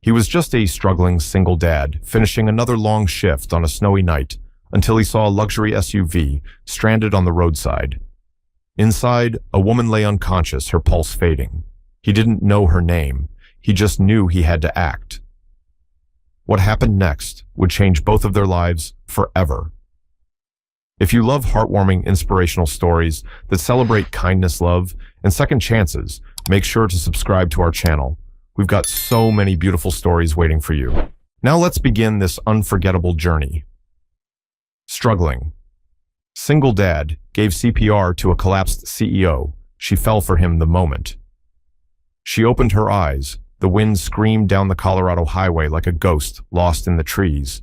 He was just a struggling single dad, finishing another long shift on a snowy night until he saw a luxury SUV stranded on the roadside. Inside, a woman lay unconscious, her pulse fading. He didn't know her name. He just knew he had to act. What happened next would change both of their lives forever. If you love heartwarming, inspirational stories that celebrate kindness, love, and second chances, make sure to subscribe to our channel. We've got so many beautiful stories waiting for you. Now let's begin this unforgettable journey. Struggling. Single dad gave CPR to a collapsed CEO. She fell for him the moment. She opened her eyes. The wind screamed down the Colorado highway like a ghost lost in the trees.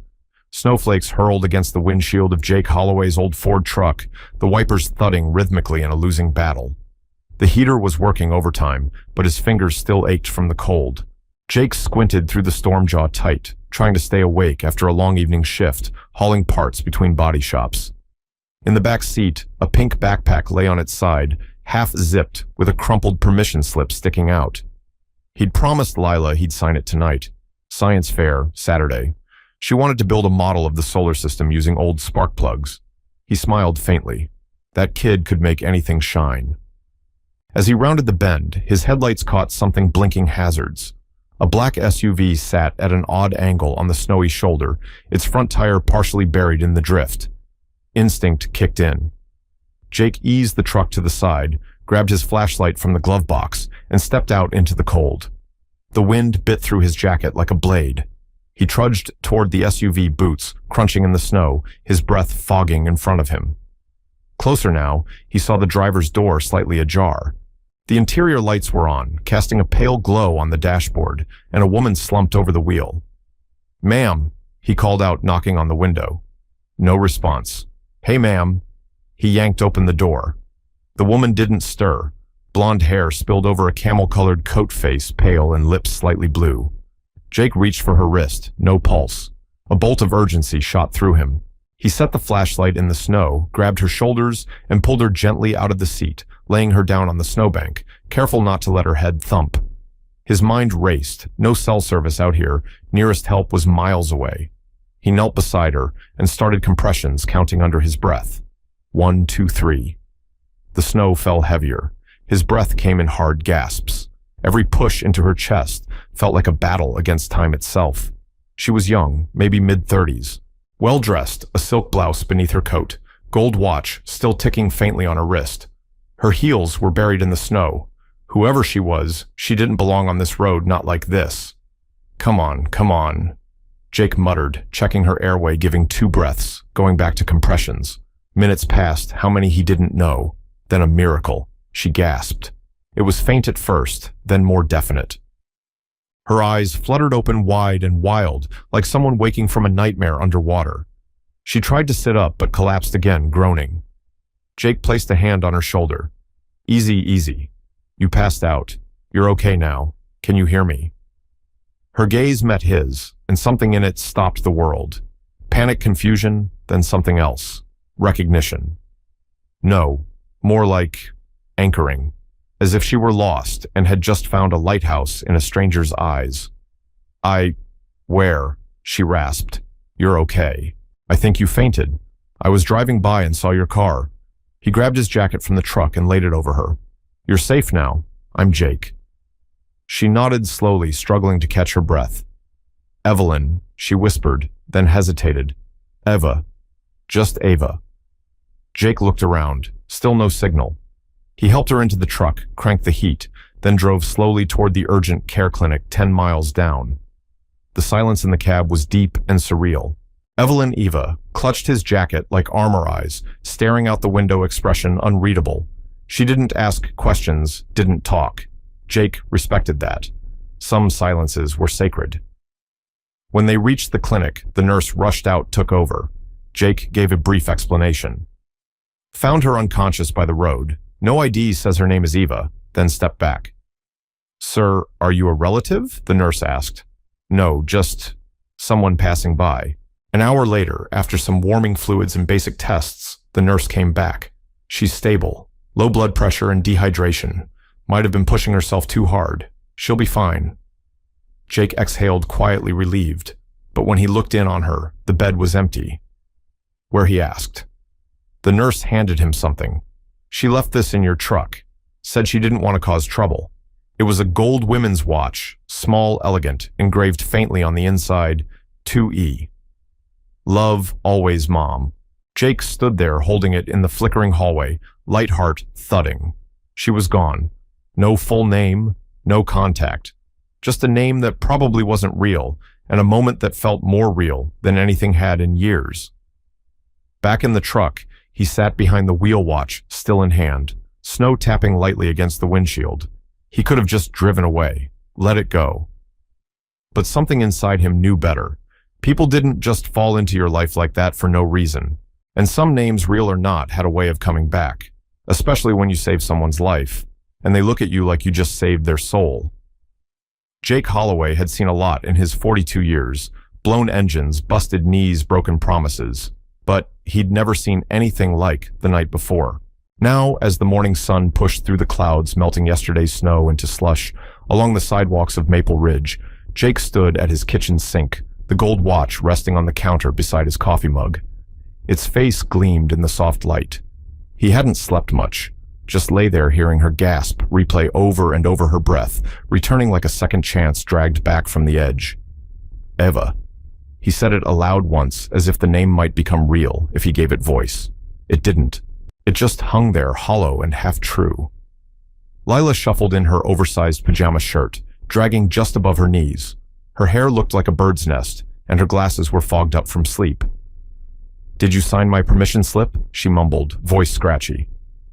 Snowflakes hurled against the windshield of Jake Holloway's old Ford truck, the wipers thudding rhythmically in a losing battle. The heater was working overtime, but his fingers still ached from the cold. Jake squinted through the storm jaw tight, trying to stay awake after a long evening shift, hauling parts between body shops. In the back seat, a pink backpack lay on its side, half-zipped, with a crumpled permission slip sticking out. He'd promised Lila he'd sign it tonight. Science fair, Saturday. She wanted to build a model of the solar system using old spark plugs. He smiled faintly. That kid could make anything shine. As he rounded the bend, his headlights caught something blinking hazards. A black SUV sat at an odd angle on the snowy shoulder, its front tire partially buried in the drift. Instinct kicked in. Jake eased the truck to the side, grabbed his flashlight from the glove box, and stepped out into the cold. The wind bit through his jacket like a blade. He trudged toward the SUV, boots crunching in the snow, his breath fogging in front of him. Closer now, he saw the driver's door slightly ajar. The interior lights were on, casting a pale glow on the dashboard, and a woman slumped over the wheel. "Ma'am," he called out, knocking on the window. No response. "Hey, ma'am." He yanked open the door. The woman didn't stir. Blonde hair spilled over a camel-colored coat, face pale and lips slightly blue. Jake reached for her wrist, no pulse. A bolt of urgency shot through him. He set the flashlight in the snow, grabbed her shoulders, and pulled her gently out of the seat, laying her down on the snowbank, careful not to let her head thump. His mind raced. No cell service out here. Nearest help was miles away. He knelt beside her and started compressions, counting under his breath. 1, 2, 3. The snow fell heavier. His breath came in hard gasps. Every push into her chest felt like a battle against time itself. She was young, maybe mid-30s. Well-dressed, a silk blouse beneath her coat, gold watch still ticking faintly on her wrist. Her heels were buried in the snow. Whoever she was, she didn't belong on this road, not like this. Come on. Jake muttered, checking her airway, giving 2 breaths, going back to compressions. Minutes passed, how many he didn't know. Then a miracle. She gasped. It was faint at first, then more definite. Her eyes fluttered open wide and wild, like someone waking from a nightmare underwater. She tried to sit up, but collapsed again, groaning. Jake placed a hand on her shoulder. Easy. You passed out. You're okay now. Can you hear me?" Her gaze met his, and something in it stopped the world. Panic, confusion, then something else. Recognition. No, more like anchoring. As if she were lost and had just found a lighthouse in a stranger's eyes. Where?" she rasped. "You're okay. I think you fainted. I was driving by and saw your car." He grabbed his jacket from the truck and laid it over her. "You're safe now. I'm Jake." She nodded slowly, struggling to catch her breath. "Evelyn," she whispered, then hesitated. "Eva. Just Ava." Jake looked around. Still no signal. He helped her into the truck, cranked the heat, then drove slowly toward the urgent care clinic 10 miles down. The silence in the cab was deep and surreal. Evelyn Eva clutched his jacket like armor eyes, staring out the window, expression unreadable. She didn't ask questions, didn't talk. Jake respected that. Some silences were sacred. When they reached the clinic, the nurse rushed out, took over. Jake gave a brief explanation. "Found her unconscious by the road. No ID, says her name is Eva," then stepped back. "Sir, are you a relative?" the nurse asked. "No, just someone passing by." An hour later, after some warming fluids and basic tests, the nurse came back. "She's stable. Low blood pressure and dehydration. Might have been pushing herself too hard. She'll be fine." Jake exhaled, quietly relieved, but when he looked in on her, the bed was empty. Where, he asked. The nurse handed him something. She left this in your truck. Said she didn't want to cause trouble. It was a gold women's watch, small, elegant, engraved faintly on the inside, 2E. Love, always, Mom. Jake stood there holding it in the flickering hallway, light heart thudding. She was gone. No full name, no contact. Just a name that probably wasn't real, and a moment that felt more real than anything had in years. Back in the truck, he sat behind the wheel watch, still in hand, snow tapping lightly against the windshield. He could have just driven away, let it go. But something inside him knew better. People didn't just fall into your life like that for no reason. And some names, real or not, had a way of coming back, especially when you save someone's life, and they look at you like you just saved their soul. Jake Holloway had seen a lot in his 42 years, blown engines, busted knees, broken promises, but he'd never seen anything like the night before. Now, as the morning sun pushed through the clouds, melting yesterday's snow into slush along the sidewalks of Maple Ridge, Jake stood at his kitchen sink, the gold watch resting on the counter beside his coffee mug. Its face gleamed in the soft light. He hadn't slept much, just lay there hearing her gasp replay over and over her breath, returning like a second chance dragged back from the edge. Eva. He said it aloud once, as if the name might become real if he gave it voice. It didn't. It just hung there, hollow and half true. Lila shuffled in her oversized pajama shirt, dragging just above her knees. Her hair looked like a bird's nest, and her glasses were fogged up from sleep. "Did you sign my permission slip?" she mumbled, voice scratchy.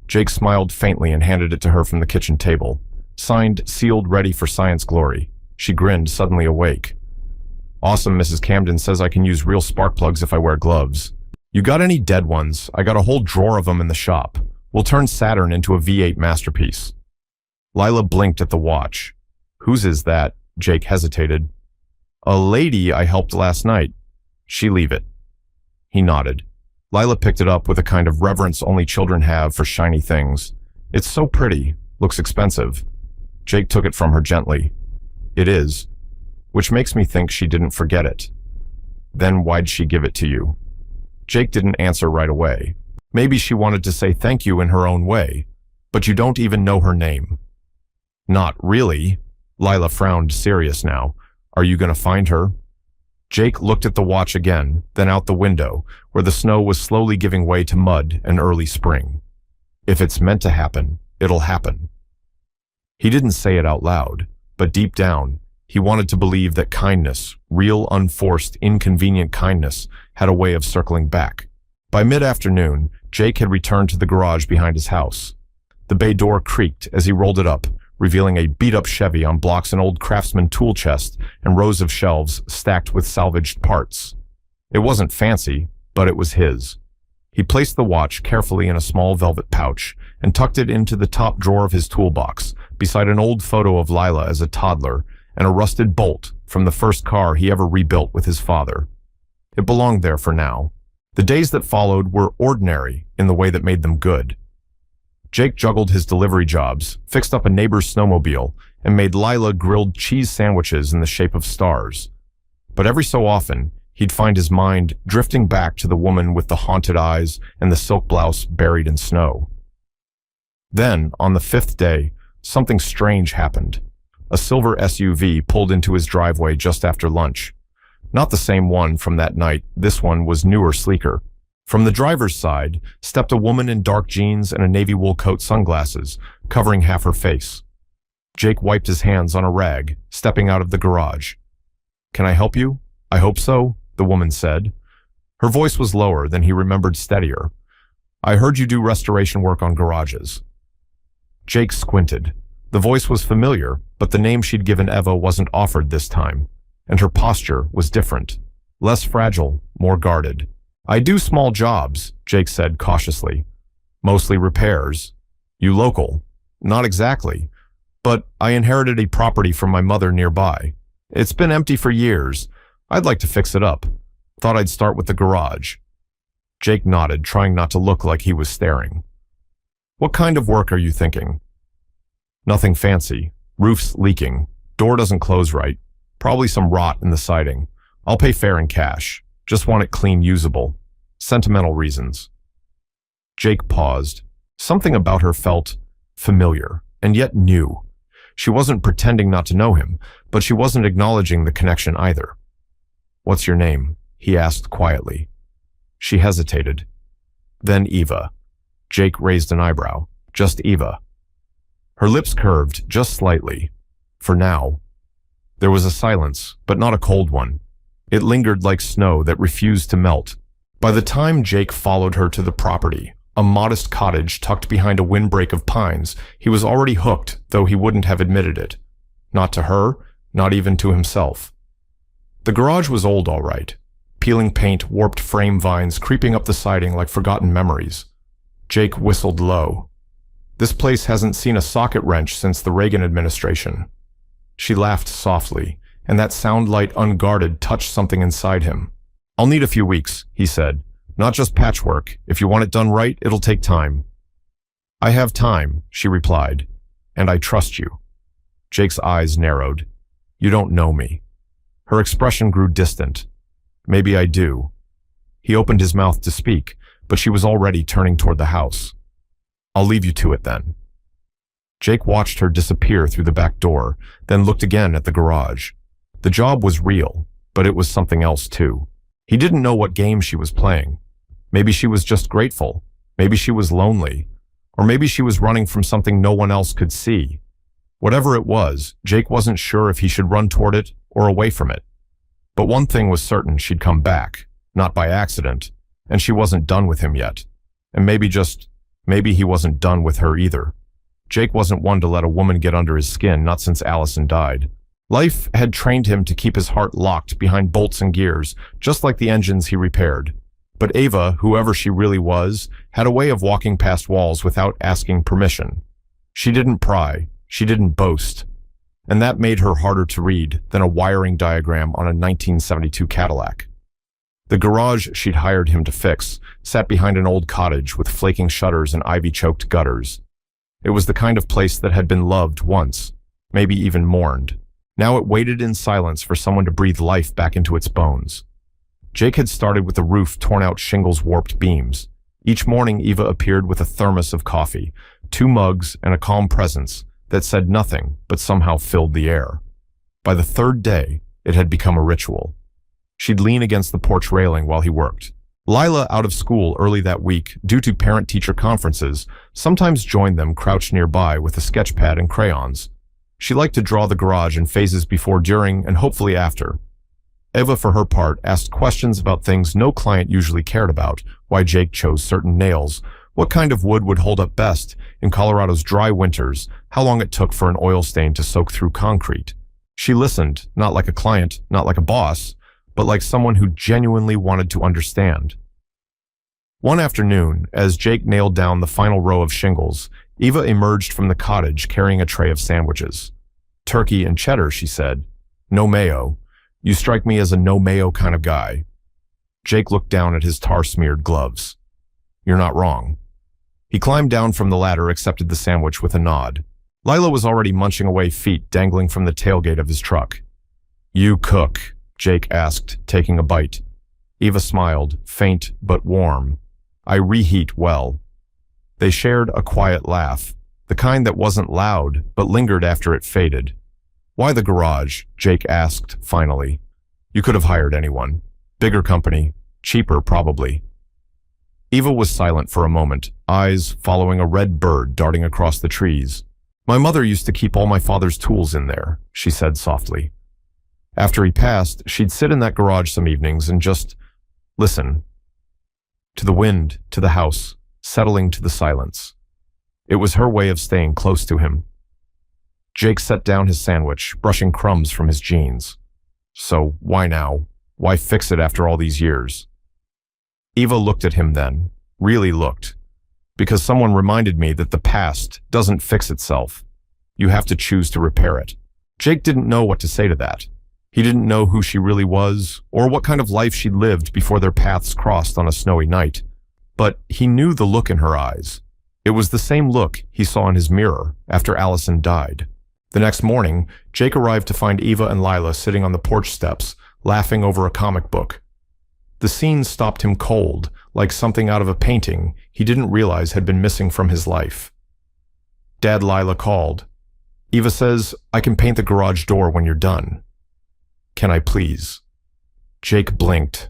Jake smiled faintly and handed it to her from the kitchen table. Signed, sealed, ready for science glory. She grinned, suddenly awake. "Awesome, Mrs. Camden says I can use real spark plugs if I wear gloves. You got any dead ones? I got a whole drawer of them in the shop. We'll turn Saturn into a V8 masterpiece." Lila blinked at the watch. "Whose is that?" Jake hesitated. "A lady I helped last night. She leave it." He nodded. Lila picked it up with a kind of reverence only children have for shiny things. "It's so pretty. Looks expensive." Jake took it from her gently. "It is. Which makes me think she didn't forget it." "Then why'd she give it to you?" Jake didn't answer right away. "Maybe she wanted to say thank you in her own way. But you don't even know her name." "Not really." Lila frowned, serious now. "Are you going to find her?" Jake looked at the watch again, then out the window, where the snow was slowly giving way to mud and early spring. "If it's meant to happen, it'll happen." He didn't say it out loud, but deep down, he wanted to believe that kindness, real, unforced, inconvenient kindness, had a way of circling back. By mid-afternoon, Jake had returned to the garage behind his house. The bay door creaked as he rolled it up, revealing a beat-up Chevy on blocks, an old Craftsman tool chest, and rows of shelves stacked with salvaged parts. It wasn't fancy, but it was his. He placed the watch carefully in a small velvet pouch and tucked it into the top drawer of his toolbox, beside an old photo of Lila as a toddler and a rusted bolt from the first car he ever rebuilt with his father. It belonged there for now. The days that followed were ordinary in the way that made them good. Jake juggled his delivery jobs, fixed up a neighbor's snowmobile, and made Lila grilled cheese sandwiches in the shape of stars. But every so often, he'd find his mind drifting back to the woman with the haunted eyes and the silk blouse buried in snow. Then, on the fifth day, something strange happened. A silver SUV pulled into his driveway just after lunch. Not the same one from that night, this one was newer, sleeker. From the driver's side stepped a woman in dark jeans and a navy wool coat, sunglasses, covering half her face. Jake wiped his hands on a rag, stepping out of the garage. "Can I help you?" "I hope so," the woman said. Her voice was lower than he remembered, steadier. "I heard you do restoration work on garages." Jake squinted. The voice was familiar, but the name she'd given Eva wasn't offered this time, and her posture was different, less fragile, more guarded. "I do small jobs," Jake said cautiously. "Mostly repairs." "You local?" "Not exactly, but I inherited a property from my mother nearby. It's been empty for years. I'd like to fix it up. Thought I'd start with the garage." Jake nodded, trying not to look like he was staring. "What kind of work are you thinking?" "Nothing fancy. Roof's leaking. Door doesn't close right. Probably some rot in the siding. I'll pay fair in cash. Just want it clean usable. Sentimental reasons. Jake paused. Something about her felt familiar, and yet new. She wasn't pretending not to know him, but she wasn't acknowledging the connection either. "What's your name?" he asked quietly. She hesitated. Then Eva. Jake raised an eyebrow. "Just Eva." Her lips curved just slightly. "For now." There was a silence, but not a cold one. It lingered like snow that refused to melt. By the time Jake followed her to the property, a modest cottage tucked behind a windbreak of pines, he was already hooked, though he wouldn't have admitted it. Not to her, not even to himself. The garage was old, all right. Peeling paint, warped frame vines creeping up the siding like forgotten memories. Jake whistled low. This place hasn't seen a socket wrench since the Reagan administration. She laughed softly, and that sound light unguarded touched something inside him. "I'll need a few weeks," he said. "Not just patchwork. If you want it done right, it'll take time." "I have time," she replied, "and I trust you." Jake's eyes narrowed. "You don't know me." Her expression grew distant. "Maybe I do." He opened his mouth to speak, but she was already turning toward the house. "I'll leave you to it then." Jake watched her disappear through the back door, then looked again at the garage. The job was real, but it was something else too. He didn't know what game she was playing. Maybe she was just grateful. Maybe she was lonely. Or maybe she was running from something no one else could see. Whatever it was, Jake wasn't sure if he should run toward it or away from it. But one thing was certain: she'd come back, not by accident, and she wasn't done with him yet. And maybe he wasn't done with her either. Jake wasn't one to let a woman get under his skin, not since Allison died. Life had trained him to keep his heart locked behind bolts and gears, just like the engines he repaired. But Ava, whoever she really was, had a way of walking past walls without asking permission. She didn't pry, she didn't boast. And that made her harder to read than a wiring diagram on a 1972 Cadillac. The garage she'd hired him to fix sat behind an old cottage with flaking shutters and ivy-choked gutters. It was the kind of place that had been loved once, maybe even mourned. Now it waited in silence for someone to breathe life back into its bones. Jake had started with the roof torn out, shingles, warped beams. Each morning Eva appeared with a thermos of coffee, 2 mugs, and a calm presence that said nothing but somehow filled the air. By the 3rd day, it had become a ritual. She'd lean against the porch railing while he worked. Lila, out of school early that week due to parent-teacher conferences, sometimes joined them crouched nearby with a sketch pad and crayons. She liked to draw the garage in phases before, during, and hopefully after. Eva, for her part, asked questions about things no client usually cared about: why Jake chose certain nails, what kind of wood would hold up best in Colorado's dry winters, how long it took for an oil stain to soak through concrete. She listened, not like a client, not like a boss, but like someone who genuinely wanted to understand. One afternoon, as Jake nailed down the final row of shingles, Eva emerged from the cottage carrying a tray of sandwiches. "Turkey and cheddar," she said. "No mayo. You strike me as a no mayo kind of guy." Jake looked down at his tar-smeared gloves. "You're not wrong." He climbed down from the ladder, accepted the sandwich with a nod. Lila was already munching away, feet dangling from the tailgate of his truck. "You cook?" Jake asked, taking a bite. Eva smiled, faint but warm. "I reheat well." They shared a quiet laugh, the kind that wasn't loud but lingered after it faded. "Why the garage?" Jake asked finally. "You could have hired anyone. Bigger company, cheaper probably." Eva was silent for a moment, eyes following a red bird darting across the trees. "My mother used to keep all my father's tools in there," she said softly. After he passed, she'd sit in that garage some evenings and just listen. To the wind, to the house, settling to the silence. It was her way of staying close to him. Jake set down his sandwich, brushing crumbs from his jeans. "So why now? Why fix it after all these years?" Eva looked at him then, really looked. "Because someone reminded me that the past doesn't fix itself. You have to choose to repair it." Jake didn't know what to say to that. He didn't know who she really was, or what kind of life she'd lived before their paths crossed on a snowy night. But he knew the look in her eyes. It was the same look he saw in his mirror after Allison died. The next morning, Jake arrived to find Eva and Lila sitting on the porch steps, laughing over a comic book. The scene stopped him cold, like something out of a painting he didn't realize had been missing from his life. "Dad," Lila called. "Eva says I can paint the garage door when you're done. Can I please?" Jake blinked.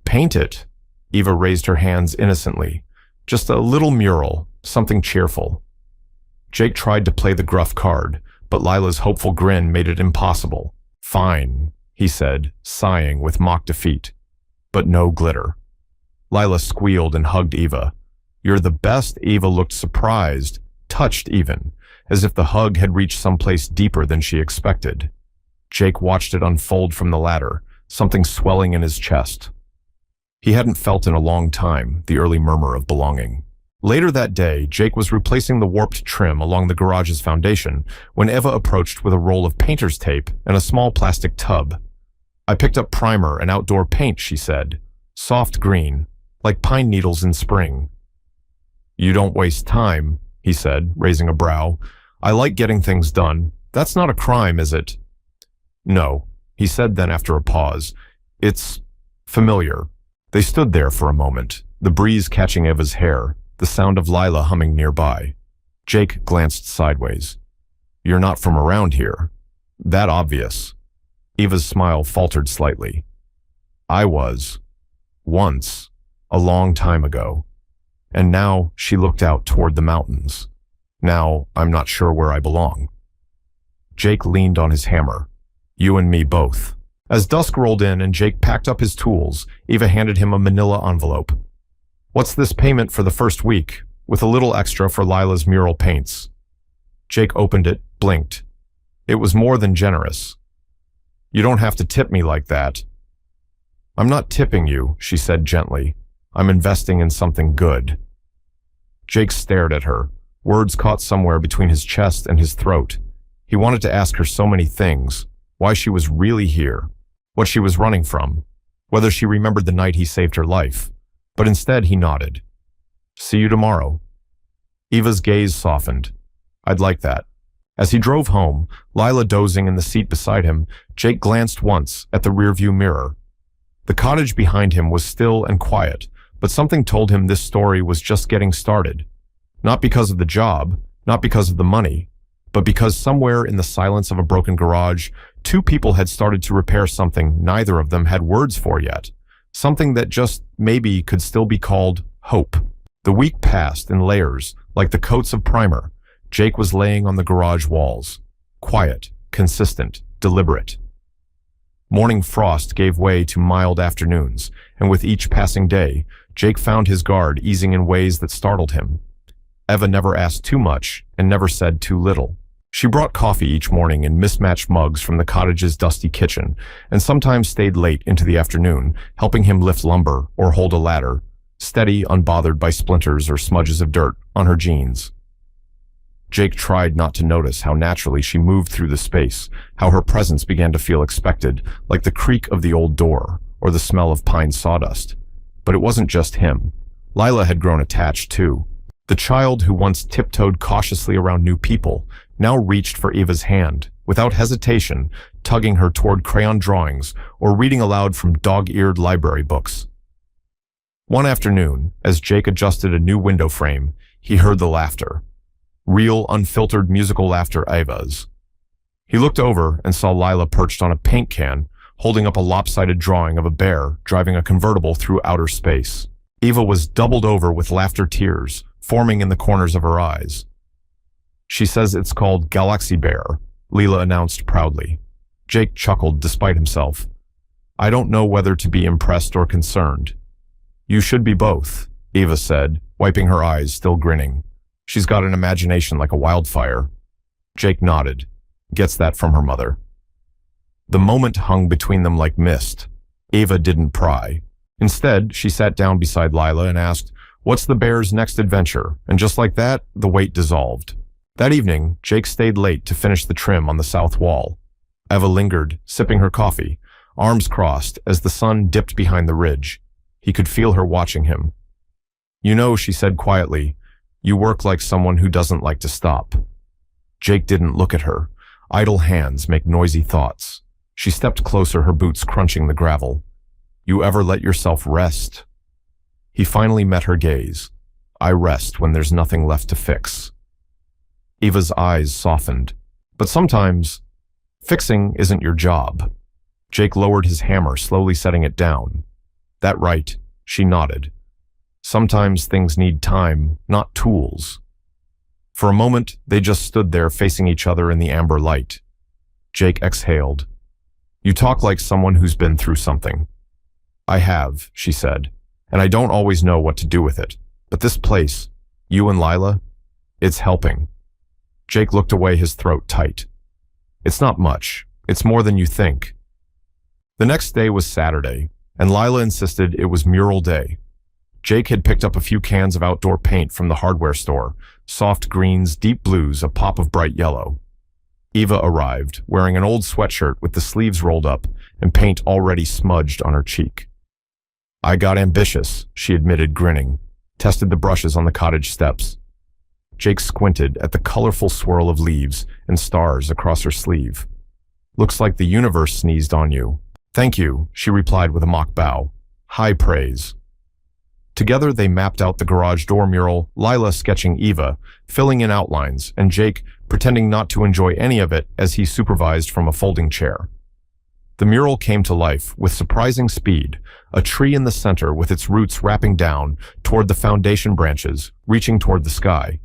"Paint it?" Eva raised her hands innocently. "Just a little mural, something cheerful." Jake tried to play the gruff card, but Lila's hopeful grin made it impossible. "Fine," he said, sighing with mock defeat. But no glitter. Lila squealed and hugged Eva. "You're the best." Eva looked surprised, touched even, as if the hug had reached someplace deeper than she expected. Jake watched it unfold from the ladder, something swelling in his chest. He hadn't felt in a long time the early murmur of belonging. Later that day, Jake was replacing the warped trim along the garage's foundation when Eva approached with a roll of painter's tape and a small plastic tub. "I picked up primer and outdoor paint," she said. "Soft green, like pine needles in spring." "You don't waste time," he said, raising a brow. "I like getting things done. That's not a crime, is it?" "No," he said then after a pause. "It's familiar." They stood there for a moment, the breeze catching Eva's hair, the sound of Lila humming nearby. Jake glanced sideways. "You're not from around here. That obvious." Eva's smile faltered slightly. "I was. Once. A long time ago. And now," she looked out toward the mountains. "Now I'm not sure where I belong." Jake leaned on his hammer. "You and me both." As dusk rolled in and Jake packed up his tools, Eva handed him a manila envelope. "What's this payment for the first week, with a little extra for Lila's mural paints?" Jake opened it, blinked. It was more than generous. "You don't have to tip me like that." "I'm not tipping you," she said gently. "I'm investing in something good." Jake stared at her, words caught somewhere between his chest and his throat. He wanted to ask her so many things, why she was really here, what she was running from, whether she remembered the night he saved her life. But instead he nodded. "See you tomorrow." Eva's gaze softened. "I'd like that." As he drove home, Lila dozing in the seat beside him, Jake glanced once at the rearview mirror. The cottage behind him was still and quiet, but something told him this story was just getting started. Not because of the job, not because of the money, but because somewhere in the silence of a broken garage, two people had started to repair something neither of them had words for yet. Something that just maybe could still be called hope. The week passed in layers, like the coats of primer. Jake was laying on the garage walls. Quiet, consistent, deliberate. Morning frost gave way to mild afternoons, and with each passing day, Jake found his guard easing in ways that startled him. Eva never asked too much and never said too little. She brought coffee each morning in mismatched mugs from the cottage's dusty kitchen, and sometimes stayed late into the afternoon, helping him lift lumber or hold a ladder, steady, unbothered by splinters or smudges of dirt on her jeans. Jake tried not to notice how naturally she moved through the space, how her presence began to feel expected, like the creak of the old door or the smell of pine sawdust. But it wasn't just him. Lila had grown attached too. The child who once tiptoed cautiously around new people now reached for Eva's hand, without hesitation, tugging her toward crayon drawings or reading aloud from dog-eared library books. One afternoon, as Jake adjusted a new window frame, he heard the laughter. Real, unfiltered musical laughter Eva's. He looked over and saw Lila perched on a paint can, holding up a lopsided drawing of a bear driving a convertible through outer space. Eva was doubled over with laughter tears, forming in the corners of her eyes. "She says it's called Galaxy Bear," Lila announced proudly. Jake chuckled despite himself. "I don't know whether to be impressed or concerned." "You should be both," Eva said, wiping her eyes, still grinning. "She's got an imagination like a wildfire." Jake nodded. Gets that from her mother. The moment hung between them like mist. Eva didn't pry. Instead, she sat down beside Lila and asked, "What's the bear's next adventure?" And just like that, the weight dissolved. That evening, Jake stayed late to finish the trim on the south wall. Eva lingered, sipping her coffee, arms crossed as the sun dipped behind the ridge. He could feel her watching him. "You know," she said quietly, "you work like someone who doesn't like to stop." Jake didn't look at her, Idle hands make noisy thoughts. She stepped closer, her boots crunching the gravel. You ever let yourself rest? He finally met her gaze. I rest when there's nothing left to fix. Eva's eyes softened. But sometimes, fixing isn't your job. Jake lowered his hammer, slowly setting it down. That right, she nodded. Sometimes things need time, not tools. For a moment, they just stood there facing each other in the amber light. Jake exhaled. You talk like someone who's been through something. I have, she said, and I don't always know what to do with it. But this place, you and Lila, it's helping. Jake looked away, his throat tight. It's not much. It's more than you think. The next day was Saturday, and Lila insisted it was mural day. Jake had picked up a few cans of outdoor paint from the hardware store, soft greens, deep blues, a pop of bright yellow. Eva arrived, wearing an old sweatshirt with the sleeves rolled up and paint already smudged on her cheek. I got ambitious, she admitted, grinning, tested the brushes on the cottage steps. Jake squinted at the colorful swirl of leaves and stars across her sleeve. Looks like the universe sneezed on you. Thank you, she replied with a mock bow. High praise. Together they mapped out the garage door mural, Lila sketching Eva, filling in outlines, and Jake pretending not to enjoy any of it as he supervised from a folding chair. The mural came to life with surprising speed, a tree in the center with its roots wrapping down toward the foundation branches, reaching toward the sky.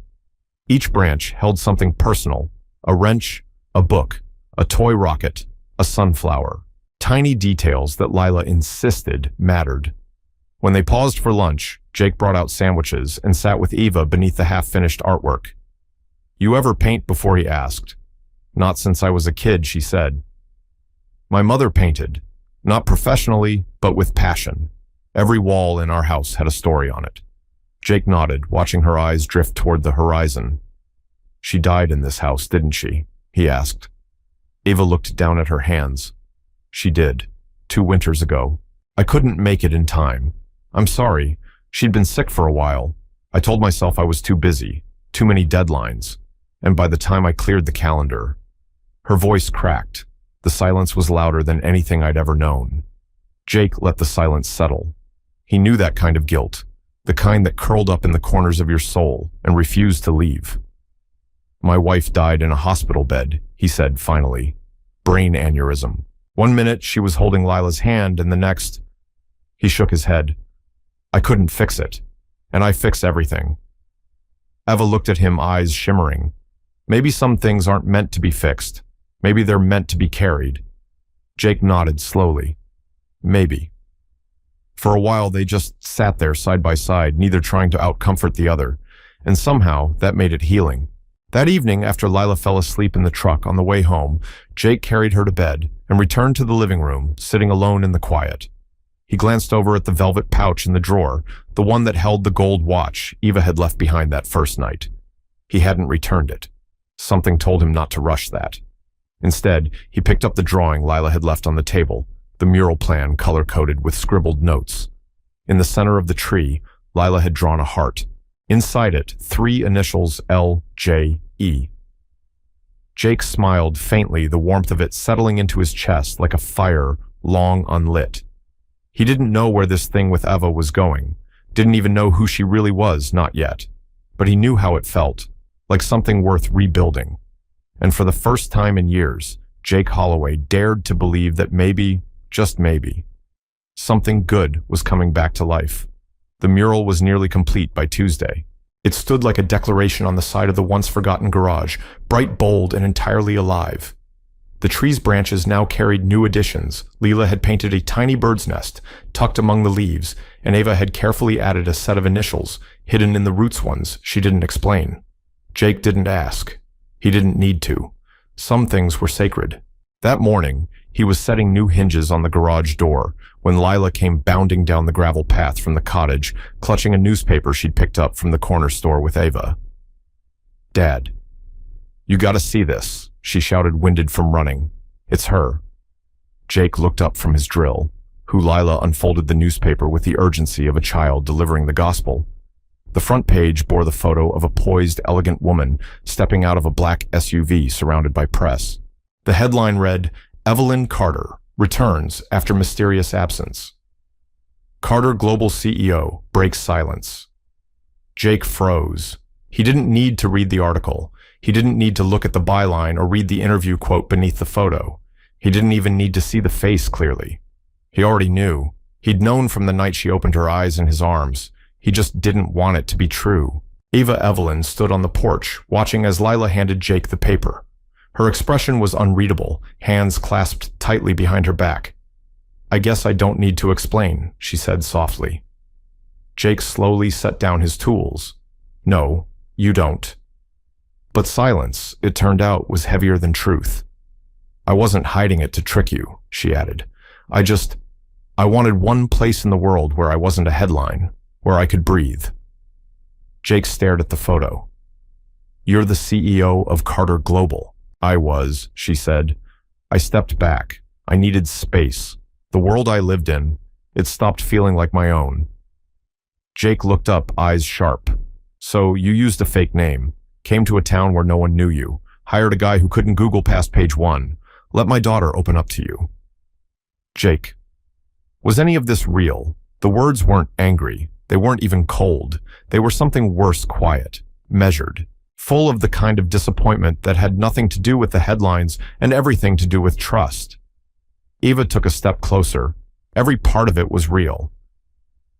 Each branch held something personal, a wrench, a book, a toy rocket, a sunflower. Tiny details that Lila insisted mattered. When they paused for lunch, Jake brought out sandwiches and sat with Eva beneath the half-finished artwork. You ever paint before, he asked. Not since I was a kid, she said. My mother painted, not professionally, but with passion. Every wall in our house had a story on it. Jake nodded, watching her eyes drift toward the horizon. She died in this house, didn't she? He asked. Eva looked down at her hands. She did, 2 winters ago. I couldn't make it in time. I'm sorry. She'd been sick for a while. I told myself I was too busy, too many deadlines. And by the time I cleared the calendar, her voice cracked. The silence was louder than anything I'd ever known. Jake let the silence settle. He knew that kind of guilt, the kind that curled up in the corners of your soul and refused to leave. My wife died in a hospital bed, he said finally. Brain aneurysm. 1 minute she was holding Lila's hand, and the next, he shook his head. I couldn't fix it, and I fix everything. Eva looked at him, eyes shimmering. Maybe some things aren't meant to be fixed. Maybe they're meant to be carried. Jake nodded slowly. Maybe. For a while they just sat there side by side, neither trying to outcomfort the other, and somehow that made it healing. That evening, after Lila fell asleep in the truck on the way home, Jake carried her to bed and returned to the living room, sitting alone in the quiet. He glanced over at the velvet pouch in the drawer, the one that held the gold watch Eva had left behind that first night. He hadn't returned it. Something told him not to rush that. Instead, he picked up the drawing Lila had left on the table, the mural plan color-coded with scribbled notes. In the center of the tree, Lila had drawn a heart. Inside it, 3 initials L-J-E. Jake smiled faintly, the warmth of it settling into his chest like a fire long unlit. He didn't know where this thing with Eva was going, didn't even know who she really was, not yet. But he knew how it felt, like something worth rebuilding. And for the first time in years, Jake Holloway dared to believe that maybe, just maybe, something good was coming back to life. The mural was nearly complete by Tuesday. It stood like a declaration on the side of the once-forgotten garage, bright, bold, and entirely alive. The tree's branches now carried new additions. Lila had painted a tiny bird's nest tucked among the leaves, and Eva had carefully added a set of initials, hidden in the roots ones she didn't explain. Jake didn't ask. He didn't need to. Some things were sacred. That morning, he was setting new hinges on the garage door when Lila came bounding down the gravel path from the cottage, clutching a newspaper she'd picked up from the corner store with Eva. Dad, you gotta see this, she shouted, winded from running. It's her. Jake looked up from his drill, who Lila unfolded the newspaper with the urgency of a child delivering the gospel. The front page bore the photo of a poised, elegant woman stepping out of a black SUV surrounded by press. The headline read, "Evelyn Carter returns after mysterious absence." Carter Global CEO breaks silence. Jake froze. He didn't need to read the article. He didn't need to look at the byline or read the interview quote beneath the photo. He didn't even need to see the face clearly. He already knew. He'd known from the night she opened her eyes in his arms. He just didn't want it to be true. Eva Evelyn stood on the porch, watching as Lila handed Jake the paper. Her expression was unreadable, hands clasped tightly behind her back. "I guess I don't need to explain," she said softly. Jake slowly set down his tools. "No, you don't." But silence, it turned out, was heavier than truth. "I wasn't hiding it to trick you," she added. I wanted one place in the world where I wasn't a headline, where I could breathe." Jake stared at the photo. "You're the CEO of Carter Global." "I was," she said. "I stepped back. I needed space. The world I lived in, it stopped feeling like my own." Jake looked up, eyes sharp. "So you used a fake name, came to a town where no one knew you, hired a guy who couldn't Google past page 1. Let my daughter open up to you." "Jake, was any of this real?" The words weren't angry. They weren't even cold. They were something worse, quiet, measured, full of the kind of disappointment that had nothing to do with the headlines and everything to do with trust. Eva took a step closer. Every part of it was real.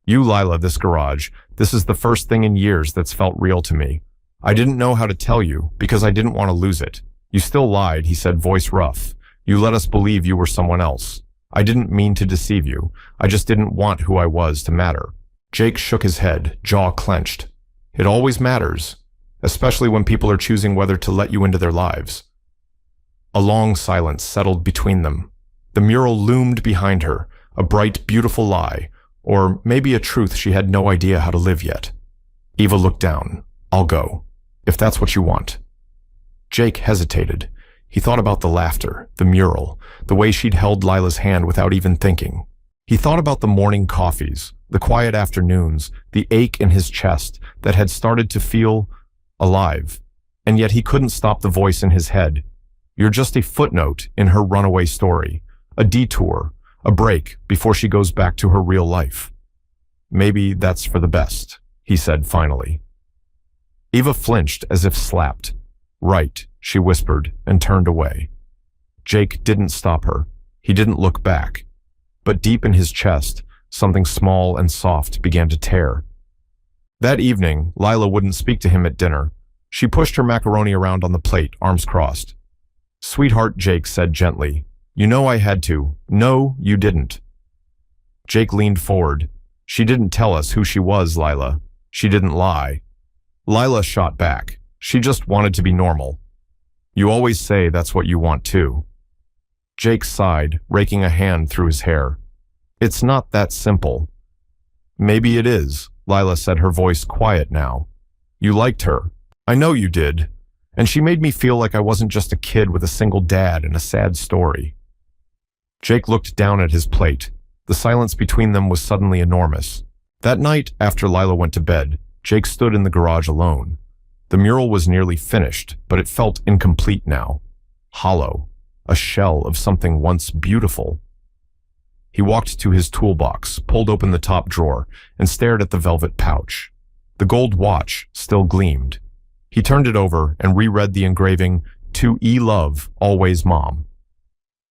"You, Lila, this garage, this is the first thing in years that's felt real to me. I didn't know how to tell you because I didn't want to lose it. You still lied," he said, voice rough. "You let us believe you were someone else. I didn't mean to deceive you. I just didn't want who I was to matter." Jake shook his head, jaw clenched. "It always matters, especially when people are choosing whether to let you into their lives." A long silence settled between them. The mural loomed behind her, a bright, beautiful lie, or maybe a truth she had no idea how to live yet. Eva looked down. "I'll go, if that's what you want." Jake hesitated. He thought about the laughter, the mural, the way she'd held Lila's hand without even thinking. He thought about the morning coffees, the quiet afternoons, the ache in his chest that had started to feel alive, and yet he couldn't stop the voice in his head. "You're just a footnote in her runaway story, a detour, a break before she goes back to her real life." "Maybe that's for the best," he said finally. Eva flinched as if slapped. "Right," she whispered and turned away. Jake didn't stop her. He didn't look back. But deep in his chest, something small and soft began to tear. That evening, Lila wouldn't speak to him at dinner. She pushed her macaroni around on the plate, arms crossed. "Sweetheart," Jake said gently, "you know I had to." "No, you didn't." Jake leaned forward. "She didn't tell us who she was, Lila. She didn't lie." Lila shot back. "She just wanted to be normal." "You always say that's what you want too." Jake sighed, raking a hand through his hair. "It's not that simple." "Maybe it is," Lila said, her voice quiet now. "You liked her. I know you did. And she made me feel like I wasn't just a kid with a single dad and a sad story." Jake looked down at his plate. The silence between them was suddenly enormous. That night, after Lila went to bed, Jake stood in the garage alone. The mural was nearly finished, but it felt incomplete now. Hollow. A shell of something once beautiful. He walked to his toolbox, pulled open the top drawer, and stared at the velvet pouch. The gold watch still gleamed. He turned it over and reread the engraving, "To E. Love, always Mom."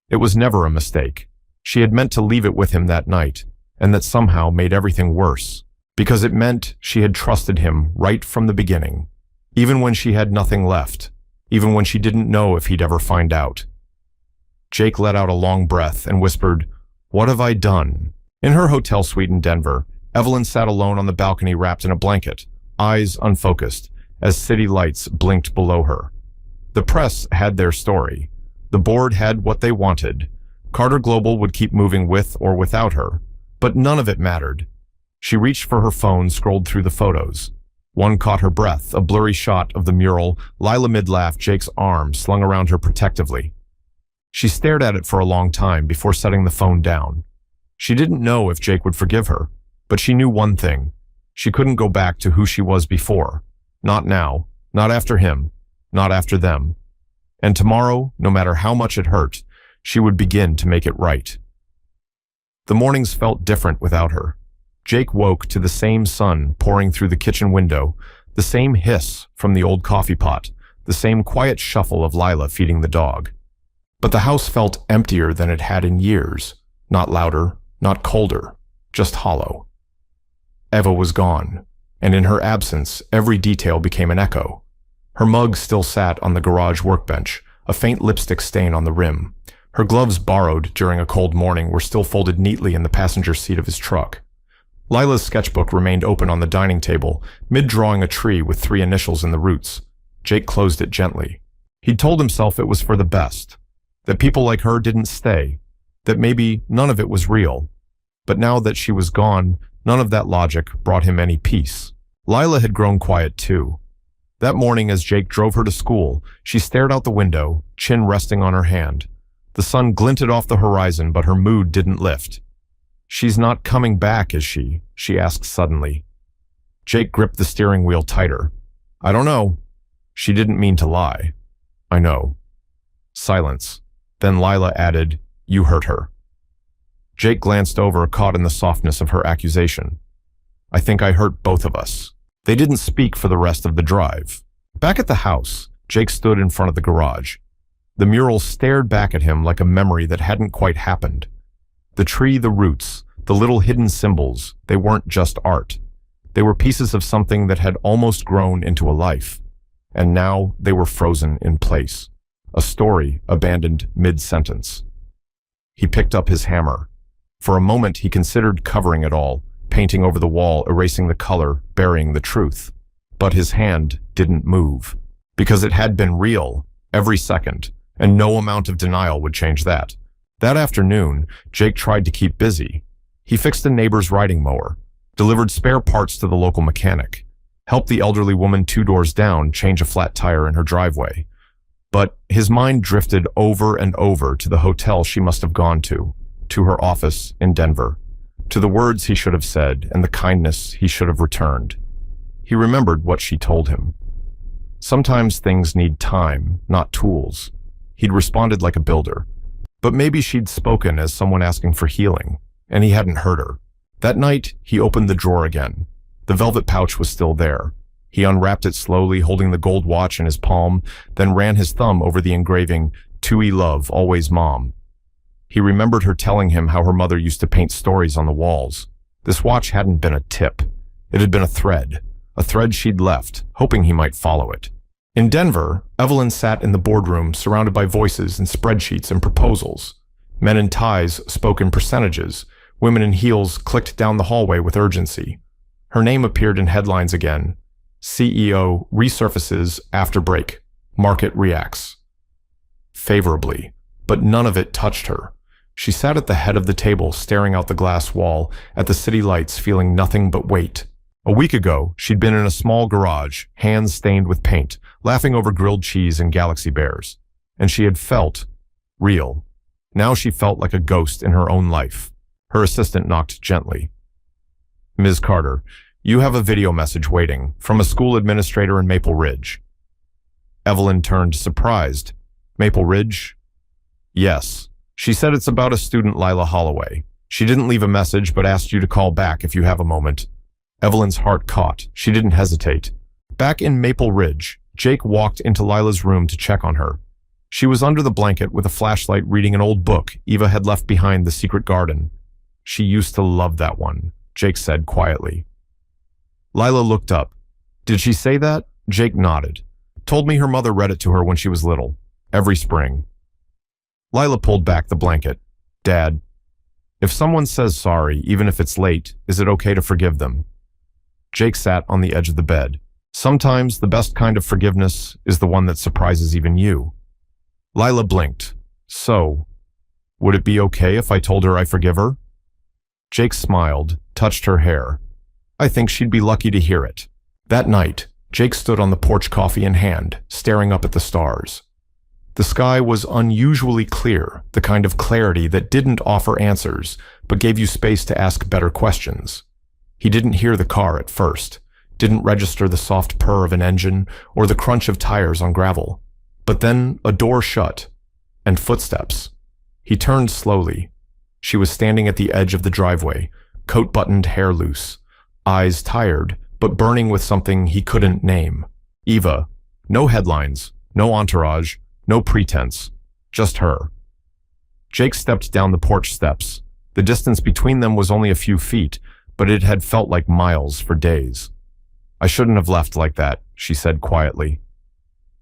It was never a mistake. She had meant to leave it with him that night, and that somehow made everything worse, because it meant she had trusted him right from the beginning, even when she had nothing left, even when she didn't know if he'd ever find out. Jake let out a long breath and whispered, "What have I done?" In her hotel suite in Denver, Evelyn sat alone on the balcony wrapped in a blanket, eyes unfocused, as city lights blinked below her. The press had their story. The board had what they wanted. Carter Global would keep moving with or without her, but none of it mattered. She reached for her phone, scrolled through the photos. One caught her breath, a blurry shot of the mural, Lila mid-laugh, Jake's arm slung around her protectively. She stared at it for a long time before setting the phone down. She didn't know if Jake would forgive her, but she knew one thing. She couldn't go back to who she was before. Not now, not after him, not after them. And tomorrow, no matter how much it hurt, she would begin to make it right. The mornings felt different without her. Jake woke to the same sun pouring through the kitchen window, the same hiss from the old coffee pot, the same quiet shuffle of Lila feeding the dog. But the house felt emptier than it had in years, not louder, not colder, just hollow. Eva was gone, and in her absence, every detail became an echo. Her mug still sat on the garage workbench, a faint lipstick stain on the rim. Her gloves, borrowed during a cold morning, were still folded neatly in the passenger seat of his truck. Lila's sketchbook remained open on the dining table, mid-drawing a tree with 3 initials in the roots. Jake closed it gently. He'd told himself it was for the best, that people like her didn't stay, that maybe none of it was real. But now that she was gone, none of that logic brought him any peace. Lila had grown quiet too. That morning as Jake drove her to school, she stared out the window, chin resting on her hand. The sun glinted off the horizon, but her mood didn't lift. "She's not coming back, is she?" she asked suddenly. Jake gripped the steering wheel tighter. "I don't know." She didn't mean to lie. "I know." Silence. Then Lila added, "You hurt her." Jake glanced over, caught in the softness of her accusation. "I think I hurt both of us." They didn't speak for the rest of the drive. Back at the house, Jake stood in front of the garage. The mural stared back at him like a memory that hadn't quite happened. The tree, the roots, the little hidden symbols, they weren't just art. They were pieces of something that had almost grown into a life. And now they were frozen in place. A story abandoned mid-sentence. He picked up his hammer. For a moment he considered covering it all, painting over the wall, erasing the color, burying the truth. But his hand didn't move. Because it had been real, every second, and no amount of denial would change that. That afternoon, Jake tried to keep busy. He fixed a neighbor's riding mower, delivered spare parts to the local mechanic, helped the elderly woman 2 doors down change a flat tire in her driveway. But his mind drifted over and over to the hotel she must have gone to her office in Denver, to the words he should have said and the kindness he should have returned. He remembered what she told him. Sometimes things need time, not tools. He'd responded like a builder. But maybe she'd spoken as someone asking for healing, and he hadn't heard her. That night, he opened the drawer again. The velvet pouch was still there. He unwrapped it slowly, holding the gold watch in his palm, then ran his thumb over the engraving, "To E Love, Always Mom." He remembered her telling him how her mother used to paint stories on the walls. This watch hadn't been a tip. It had been a thread she'd left, hoping he might follow it. In Denver, Evelyn sat in the boardroom surrounded by voices and spreadsheets and proposals. Men in ties spoke in percentages. Women in heels clicked down the hallway with urgency. Her name appeared in headlines again. CEO resurfaces after break. Market reacts. Favorably, but none of it touched her. She sat at the head of the table, staring out the glass wall, at the city lights, feeling nothing but weight. A week ago, she'd been in a small garage, hands stained with paint, laughing over grilled cheese and galaxy bears. And she had felt real. Now she felt like a ghost in her own life. Her assistant knocked gently. "Ms. Carter, you have a video message waiting from a school administrator in Maple Ridge." Evelyn turned surprised. "Maple Ridge?" "Yes. She said it's about a student, Lila Holloway. She didn't leave a message, but asked you to call back if you have a moment." Evelyn's heart caught. She didn't hesitate. Back in Maple Ridge, Jake walked into Lila's room to check on her. She was under the blanket with a flashlight reading an old book Eva had left behind, The Secret Garden. "She used to love that one," Jake said quietly. Lila looked up. "Did she say that?" Jake nodded. "Told me her mother read it to her when she was little. Every spring." Lila pulled back the blanket. "Dad, if someone says sorry, even if it's late, is it okay to forgive them?" Jake sat on the edge of the bed. "Sometimes the best kind of forgiveness is the one that surprises even you." Lila blinked. "So, would it be okay if I told her I forgive her?" Jake smiled, touched her hair. "I think she'd be lucky to hear it." That night, Jake stood on the porch, coffee in hand, staring up at the stars. The sky was unusually clear, the kind of clarity that didn't offer answers, but gave you space to ask better questions. He didn't hear the car at first, didn't register the soft purr of an engine or the crunch of tires on gravel. But then a door shut, and footsteps. He turned slowly. She was standing at the edge of the driveway, coat buttoned, hair loose, eyes tired, but burning with something he couldn't name. Eva. No headlines, no entourage, no pretense. Just her. Jake stepped down the porch steps. The distance between them was only a few feet, but it had felt like miles for days. "I shouldn't have left like that," she said quietly.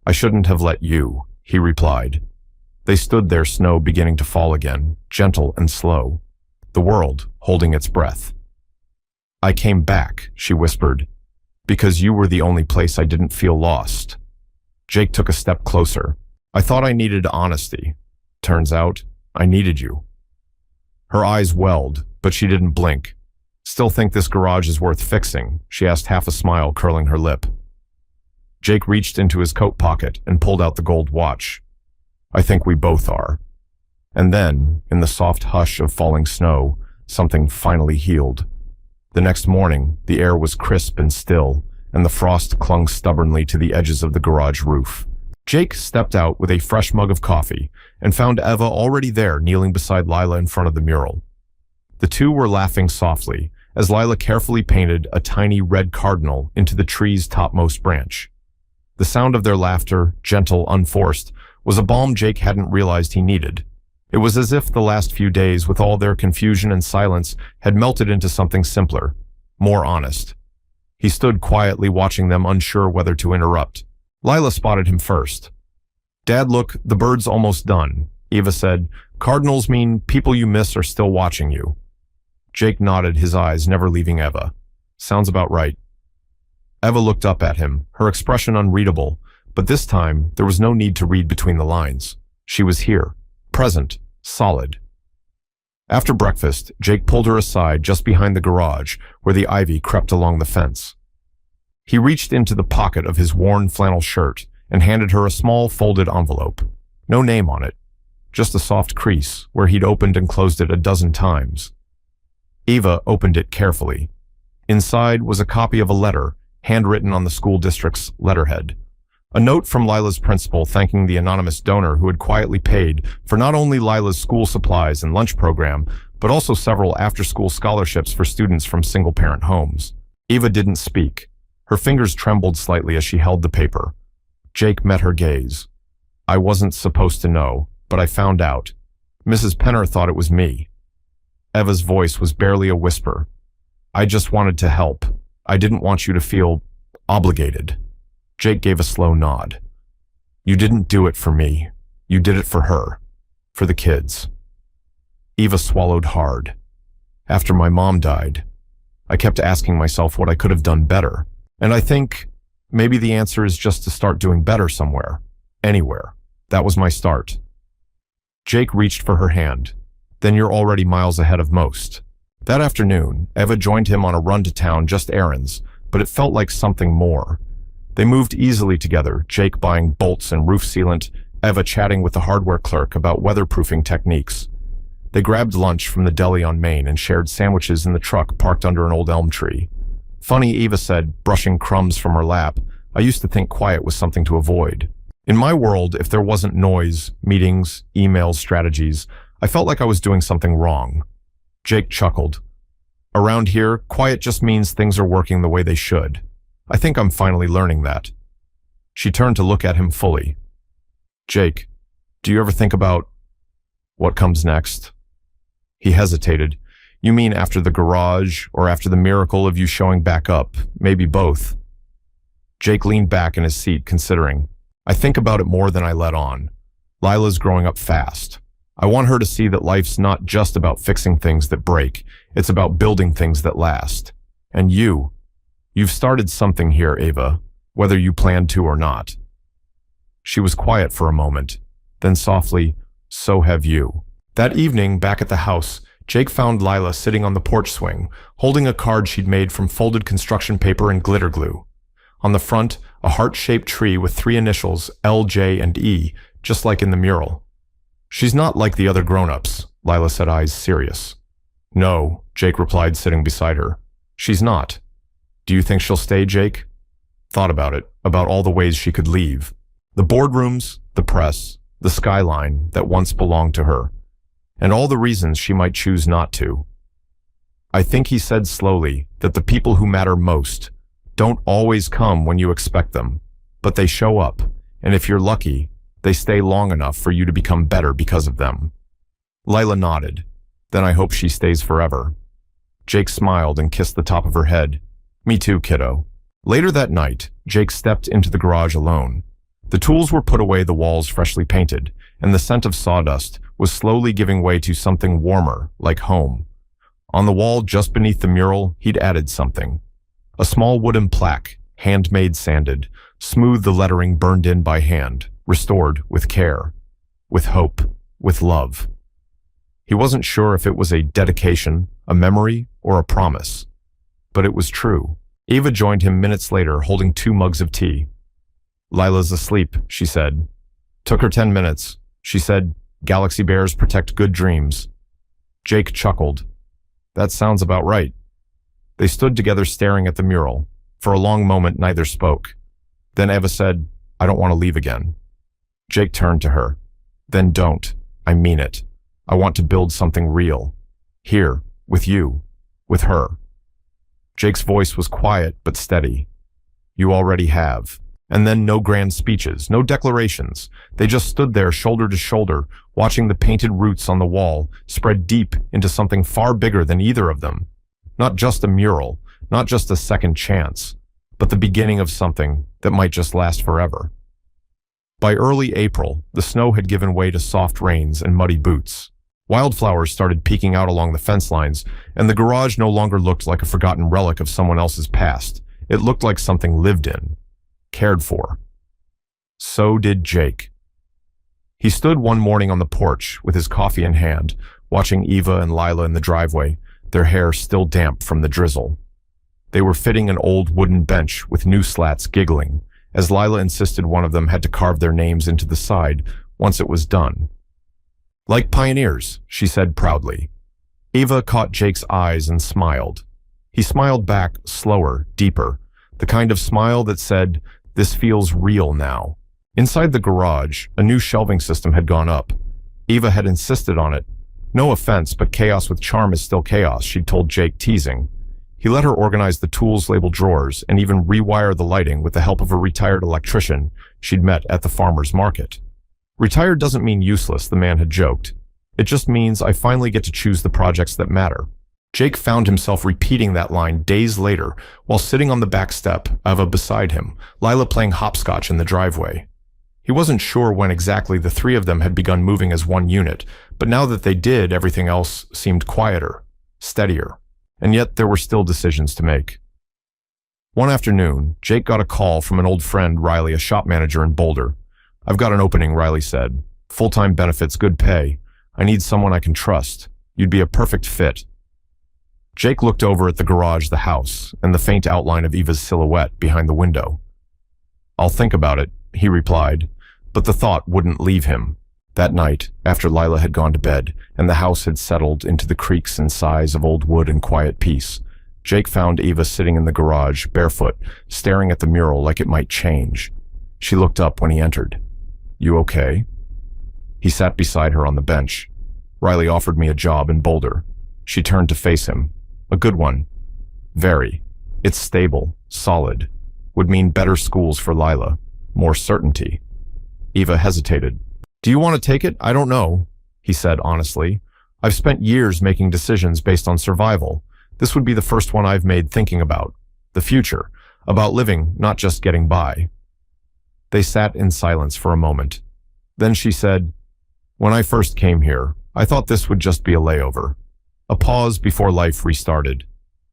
"I shouldn't have let you," he replied. They stood there, snow beginning to fall again, gentle and slow, the world holding its breath. "I came back," she whispered, "because you were the only place I didn't feel lost." Jake took a step closer. "I thought I needed honesty. Turns out, I needed you." Her eyes welled, but she didn't blink. "Still think this garage is worth fixing?" she asked, half a smile curling her lip. Jake reached into his coat pocket and pulled out the gold watch. "I think we both are." And then, in the soft hush of falling snow, something finally healed. The next morning, the air was crisp and still, and the frost clung stubbornly to the edges of the garage roof. Jake stepped out with a fresh mug of coffee and found Eva already there, kneeling beside Lila in front of the mural. The two were laughing softly as Lila carefully painted a tiny red cardinal into the tree's topmost branch. The sound of their laughter, gentle, unforced, was a balm Jake hadn't realized he needed. It was as if the last few days, with all their confusion and silence, had melted into something simpler, more honest. He stood quietly watching them, unsure whether to interrupt. Lila spotted him first. "Dad, look, the bird's almost done," Eva said. "Cardinals mean people you miss are still watching you." Jake nodded, his eyes never leaving Eva. "Sounds about right." Eva looked up at him, her expression unreadable, but this time there was no need to read between the lines. She was here, present, solid. After breakfast, Jake pulled her aside just behind the garage where the ivy crept along the fence. He reached into the pocket of his worn flannel shirt and handed her a small folded envelope. No name on it, just a soft crease where he'd opened and closed it a dozen times. Eva opened it carefully. Inside was a copy of a letter, handwritten on the school district's letterhead. A note from Lila's principal thanking the anonymous donor who had quietly paid for not only Lila's school supplies and lunch program, but also several after-school scholarships for students from single-parent homes. Eva didn't speak. Her fingers trembled slightly as she held the paper. Jake met her gaze. "I wasn't supposed to know, but I found out. Mrs. Penner thought it was me." Eva's voice was barely a whisper. "I just wanted to help. I didn't want you to feel obligated." Jake gave a slow nod. "You didn't do it for me. You did it for her. For the kids." Eva swallowed hard. "After my mom died, I kept asking myself what I could have done better. And I think maybe the answer is just to start doing better somewhere. Anywhere. That was my start." Jake reached for her hand. "Then you're already miles ahead of most." That afternoon, Eva joined him on a run to town, just errands, but it felt like something more. They moved easily together, Jake buying bolts and roof sealant, Eva chatting with the hardware clerk about weatherproofing techniques. They grabbed lunch from the deli on Main and shared sandwiches in the truck parked under an old elm tree. "Funny," Eva said, brushing crumbs from her lap, "I used to think quiet was something to avoid. In my world, if there wasn't noise, meetings, emails, strategies, I felt like I was doing something wrong." Jake chuckled. "Around here, quiet just means things are working the way they should. I think I'm finally learning that." She turned to look at him fully. "Jake, do you ever think about what comes next?" He hesitated. "You mean after the garage, or after the miracle of you showing back up? Maybe both." Jake leaned back in his seat, considering. "I think about it more than I let on. Lila's growing up fast. I want her to see that life's not just about fixing things that break. It's about building things that last. And you've started something here, Eva, whether you planned to or not." She was quiet for a moment, then softly, "So have you." That evening, back at the house, Jake found Lila sitting on the porch swing, holding a card she'd made from folded construction paper and glitter glue. On the front, a heart-shaped tree with 3 initials, L, J, and E, just like in the mural. "She's not like the other grown-ups," Lila said, eyes serious. "No," Jake replied, sitting beside her. "She's not. Do you think she'll stay, Jake?" Thought about it, about all the ways she could leave. The boardrooms, the press, the skyline that once belonged to her, and all the reasons she might choose not to. I think he said slowly that the people who matter most don't always come when you expect them, but they show up, and if you're lucky, they stay long enough for you to become better because of them. Lila nodded. Then I hope she stays forever. Jake smiled and kissed the top of her head. Me too, kiddo. Later that night, Jake stepped into the garage alone. The tools were put away, the walls freshly painted, and the scent of sawdust was slowly giving way to something warmer, like home. On the wall just beneath the mural, he'd added something. A small wooden plaque, handmade sanded, smooth, the lettering burned in by hand, restored with care, with hope, with love. He wasn't sure if it was a dedication, a memory, or a promise. But it was true. Eva joined him minutes later, holding 2 mugs of tea. Lila's asleep, she said. Took her 10 minutes. She said, Galaxy bears protect good dreams. Jake chuckled. That sounds about right. They stood together staring at the mural. For a long moment, neither spoke. Then Eva said, I don't want to leave again. Jake turned to her. Then don't. I mean it. I want to build something real. Here, with you, with her. Jake's voice was quiet but steady. You already have. And then no grand speeches, no declarations. They just stood there shoulder to shoulder, watching the painted roots on the wall spread deep into something far bigger than either of them. Not just a mural, not just a second chance, but the beginning of something that might just last forever. By early April, the snow had given way to soft rains and muddy boots. Wildflowers started peeking out along the fence lines, and the garage no longer looked like a forgotten relic of someone else's past. It looked like something lived in, cared for. So did Jake. He stood one morning on the porch with his coffee in hand, watching Eva and Lila in the driveway, their hair still damp from the drizzle. They were fitting an old wooden bench with new slats, giggling, as Lila insisted one of them had to carve their names into the side once it was done. Like pioneers, she said proudly. Eva caught Jake's eyes and smiled. He smiled back, slower, deeper, the kind of smile that said, this feels real now. Inside the garage, a new shelving system had gone up. Eva had insisted on it. No offense, but chaos with charm is still chaos, she'd told Jake, teasing. He let her organize the tools-labeled drawers and even rewire the lighting with the help of a retired electrician she'd met at the farmer's market. Retired doesn't mean useless, the man had joked. It just means I finally get to choose the projects that matter. Jake found himself repeating that line days later while sitting on the back step, Eva beside him, Lila playing hopscotch in the driveway. He wasn't sure when exactly the 3 of them had begun moving as one unit, but now that they did, everything else seemed quieter, steadier, and yet there were still decisions to make. One afternoon, Jake got a call from an old friend, Riley, a shop manager in Boulder. I've got an opening, Riley said. Full-time benefits, good pay. I need someone I can trust. You'd be a perfect fit. Jake looked over at the garage, the house, and the faint outline of Eva's silhouette behind the window. I'll think about it, he replied, but the thought wouldn't leave him. That night, after Lila had gone to bed, and the house had settled into the creaks and sighs of old wood and quiet peace, Jake found Eva sitting in the garage, barefoot, staring at the mural like it might change. She looked up when he entered. You okay? He sat beside her on the bench. Riley offered me a job in Boulder. She turned to face him. A good one. Very. It's stable, solid. Would mean better schools for Lila. More certainty. Eva hesitated. Do you want to take it? I don't know, he said honestly. I've spent years making decisions based on survival. This would be the first one I've made thinking about the future, about living, not just getting by. They sat in silence for a moment. Then she said, when I first came here, I thought this would just be a layover. A pause before life restarted.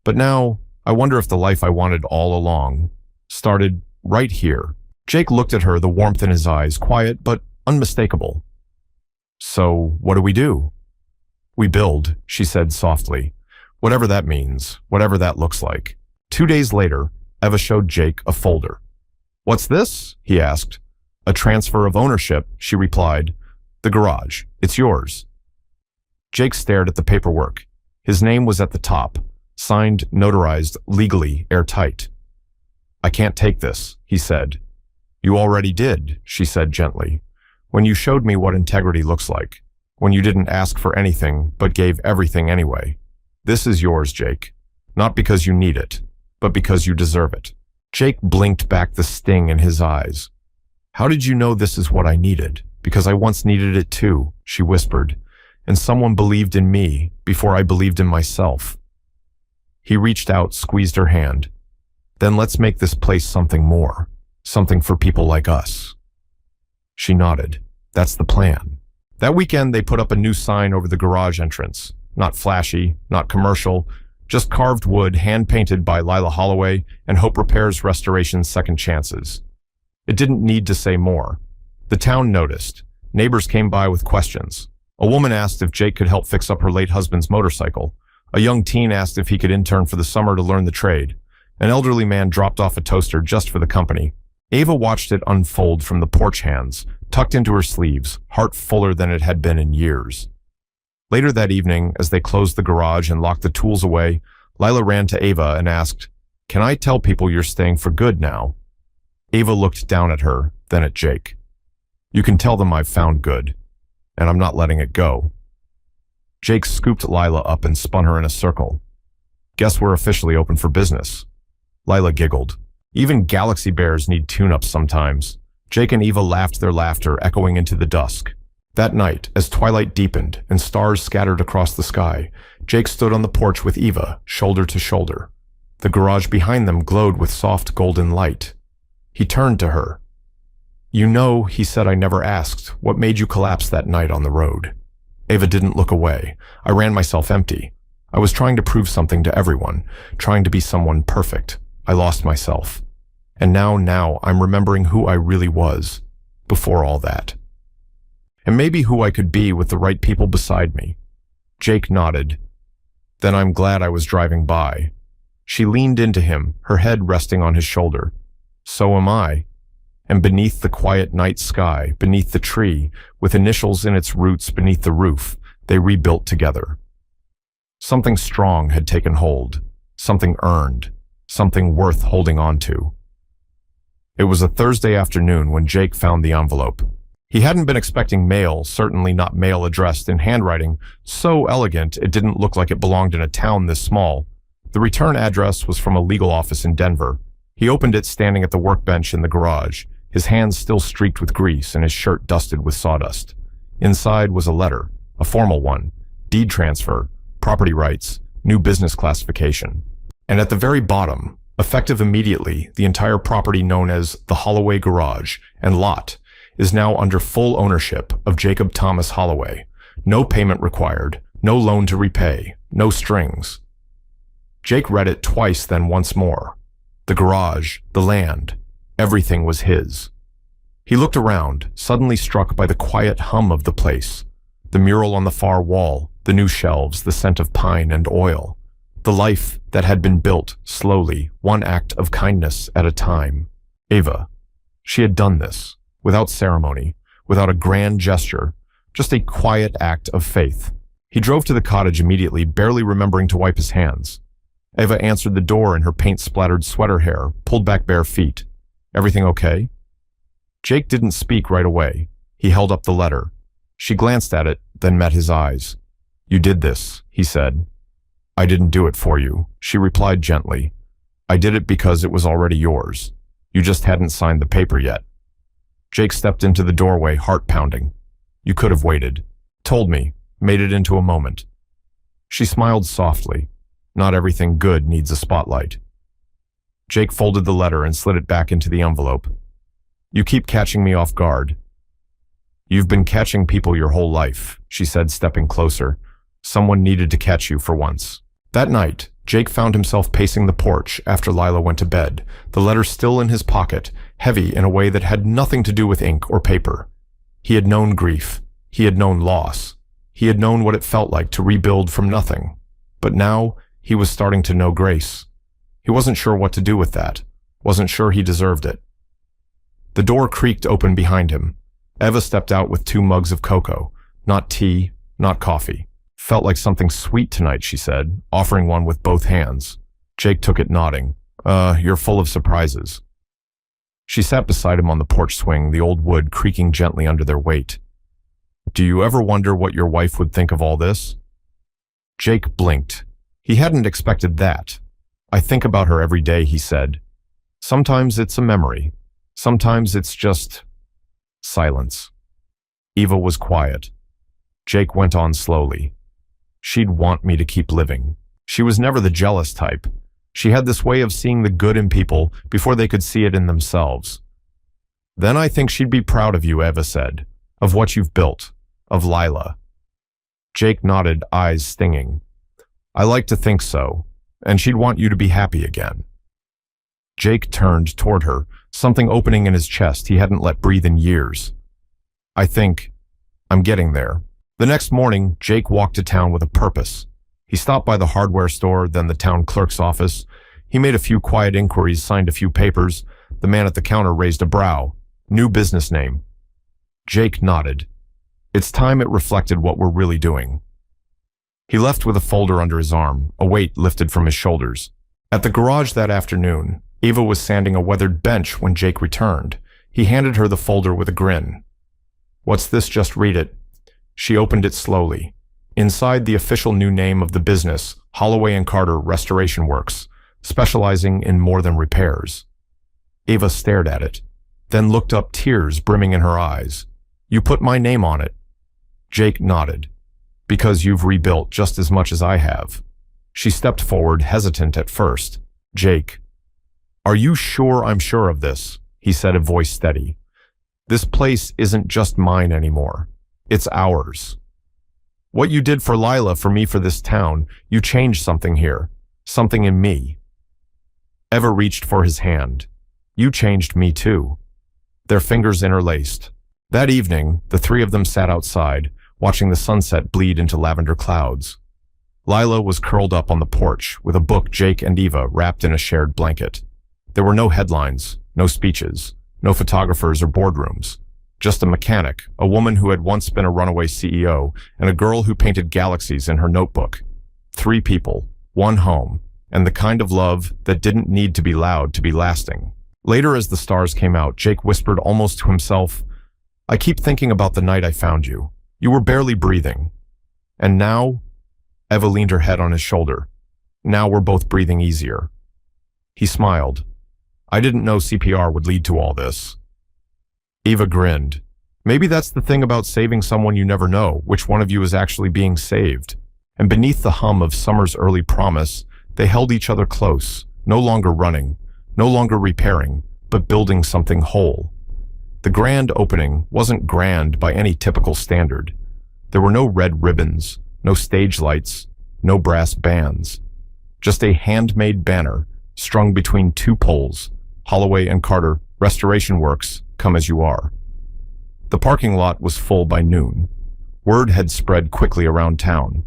But now, I wonder if the life I wanted all along started right here. Jake looked at her, the warmth in his eyes, quiet but unmistakable. So, what do we do? We build, she said softly. Whatever that means, whatever that looks like. 2 days later, Eva showed Jake a folder. What's this? He asked. A transfer of ownership, she replied. The garage. It's yours. Jake stared at the paperwork. His name was at the top, signed, notarized, legally, airtight. I can't take this, he said. You already did, she said gently. When you showed me what integrity looks like. When you didn't ask for anything, but gave everything anyway. This is yours, Jake. Not because you need it, but because you deserve it. Jake blinked back the sting in his eyes. How did you know this is what I needed? Because I once needed it too, she whispered, and someone believed in me before I believed in myself. He reached out, squeezed her hand. Then let's make this place something more, something for people like us. She nodded. That's the plan. That weekend, they put up a new sign over the garage entrance. Not flashy, not commercial, just carved wood, hand-painted by Lila Holloway and Hope Repairs Restoration's Second Chances. It didn't need to say more. The town noticed. Neighbors came by with questions. A woman asked if Jake could help fix up her late husband's motorcycle. A young teen asked if he could intern for the summer to learn the trade. An elderly man dropped off a toaster just for the company. Ava watched it unfold from the porch hands, tucked into her sleeves, heart fuller than it had been in years. Later that evening, as they closed the garage and locked the tools away, Lila ran to Ava and asked, "Can I tell people you're staying for good now?" Ava looked down at her, then at Jake. "You can tell them I've found good, and I'm not letting it go." Jake scooped Lila up and spun her in a circle. "Guess we're officially open for business." Lila giggled. Even galaxy bears need tune-ups sometimes. Jake and Eva laughed, their laughter echoing into the dusk. That night, as twilight deepened and stars scattered across the sky, Jake stood on the porch with Eva, shoulder to shoulder. The garage behind them glowed with soft golden light. He turned to her. "You know," he said, "I never asked, what made you collapse that night on the road?" Ava didn't look away. "I ran myself empty. I was trying to prove something to everyone, trying to be someone perfect. I lost myself. And now I'm remembering who I really was, before all that. And maybe who I could be with the right people beside me." Jake nodded. "Then I'm glad I was driving by." She leaned into him, her head resting on his shoulder. "So am I." And beneath the quiet night sky, beneath the tree, with initials in its roots beneath the roof, they rebuilt together. Something strong had taken hold, something earned, something worth holding on to. It was a Thursday afternoon when Jake found the envelope. He hadn't been expecting mail, certainly not mail addressed in handwriting, so elegant it didn't look like it belonged in a town this small. The return address was from a legal office in Denver. He opened it standing at the workbench in the garage, his hands still streaked with grease and his shirt dusted with sawdust. Inside was a letter, a formal one, deed transfer, property rights, new business classification. And at the very bottom, effective immediately, the entire property known as the Holloway Garage and Lot is now under full ownership of Jacob Thomas Holloway. No payment required, no loan to repay, no strings. Jake read it twice, then once more. The garage, the land, everything was his. He looked around, suddenly struck by the quiet hum of the place. The mural on the far wall, the new shelves, the scent of pine and oil. The life that had been built slowly, one act of kindness at a time. Ava. She had done this, without ceremony, without a grand gesture, just a quiet act of faith. He drove to the cottage immediately, barely remembering to wipe his hands. Ava answered the door in her paint-splattered sweater hair, pulled back bare feet. "Everything okay?" Jake didn't speak right away. He held up the letter. She glanced at it, then met his eyes. "You did this," he said. "I didn't do it for you," she replied gently. "I did it because it was already yours. You just hadn't signed the paper yet." Jake stepped into the doorway, heart pounding. "You could have waited. Told me. Made it into a moment." She smiled softly. Not everything good needs a spotlight. Jake folded the letter and slid it back into the envelope. "You keep catching me off guard." "You've been catching people your whole life," she said, stepping closer. "Someone needed to catch you for once." That night, Jake found himself pacing the porch after Lila went to bed, the letter still in his pocket, heavy in a way that had nothing to do with ink or paper. He had known grief. He had known loss. He had known what it felt like to rebuild from nothing. But now, he was starting to know grace. He wasn't sure what to do with that. Wasn't sure he deserved it. The door creaked open behind him. Eva stepped out with 2 mugs of cocoa. Not tea, not coffee. "Felt like something sweet tonight," she said, offering one with both hands. Jake took it, nodding. You're full of surprises." She sat beside him on the porch swing, the old wood creaking gently under their weight. "Do you ever wonder what your wife would think of all this?" Jake blinked. He hadn't expected that. "I think about her every day," he said. "Sometimes it's a memory. Sometimes it's just silence." Eva was quiet. Jake went on slowly. "She'd want me to keep living. She was never the jealous type. She had this way of seeing the good in people before they could see it in themselves. Then I think she'd be proud of you," Eva said. "Of what you've built. Of Lila." Jake nodded, eyes stinging. "I like to think so. And she'd want you to be happy again." Jake turned toward her, something opening in his chest he hadn't let breathe in years. "I think I'm getting there." The next morning, Jake walked to town with a purpose. He stopped by the hardware store, then the town clerk's office. He made a few quiet inquiries, signed a few papers. The man at the counter raised a brow. "New business name." Jake nodded. It's time it reflected what we're really doing. He left with a folder under his arm, a weight lifted from his shoulders. At the garage that afternoon, Eva was sanding a weathered bench when Jake returned. He handed her the folder with a grin. "What's this? Just read it." She opened it slowly. Inside, the official new name of the business, Holloway and Carter Restoration Works, specializing in more than repairs. Eva stared at it, then looked up, tears brimming in her eyes. "You put my name on it." Jake nodded. "Because you've rebuilt just as much as I have." She stepped forward, hesitant at first. "Jake, are you sure I'm sure of this?" he said, a voice steady. "This place isn't just mine anymore. It's ours. What you did for Lila, for me, for this town, you changed something here. Something in me." Eva reached for his hand. "You changed me too." Their fingers interlaced. That evening, the three of them sat outside, watching the sunset bleed into lavender clouds. Lila was curled up on the porch, with a book, Jake and Eva wrapped in a shared blanket. There were no headlines, no speeches, no photographers or boardrooms. Just a mechanic, a woman who had once been a runaway CEO, and a girl who painted galaxies in her notebook. 3 people, 1 home, and the kind of love that didn't need to be loud to be lasting. Later, as the stars came out, Jake whispered almost to himself, "I keep thinking about the night I found you. You were barely breathing. And now," Eva leaned her head on his shoulder, "now we're both breathing easier." He smiled. "I didn't know CPR would lead to all this." Eva grinned. "Maybe that's the thing about saving someone, you never know which one of you is actually being saved." And beneath the hum of summer's early promise, they held each other close, no longer running, no longer repairing, but building something whole. The grand opening wasn't grand by any typical standard. There were no red ribbons, no stage lights, no brass bands. Just a handmade banner strung between 2 poles, Holloway and Carter Restoration Works, come as you are. The parking lot was full by noon. Word had spread quickly around town.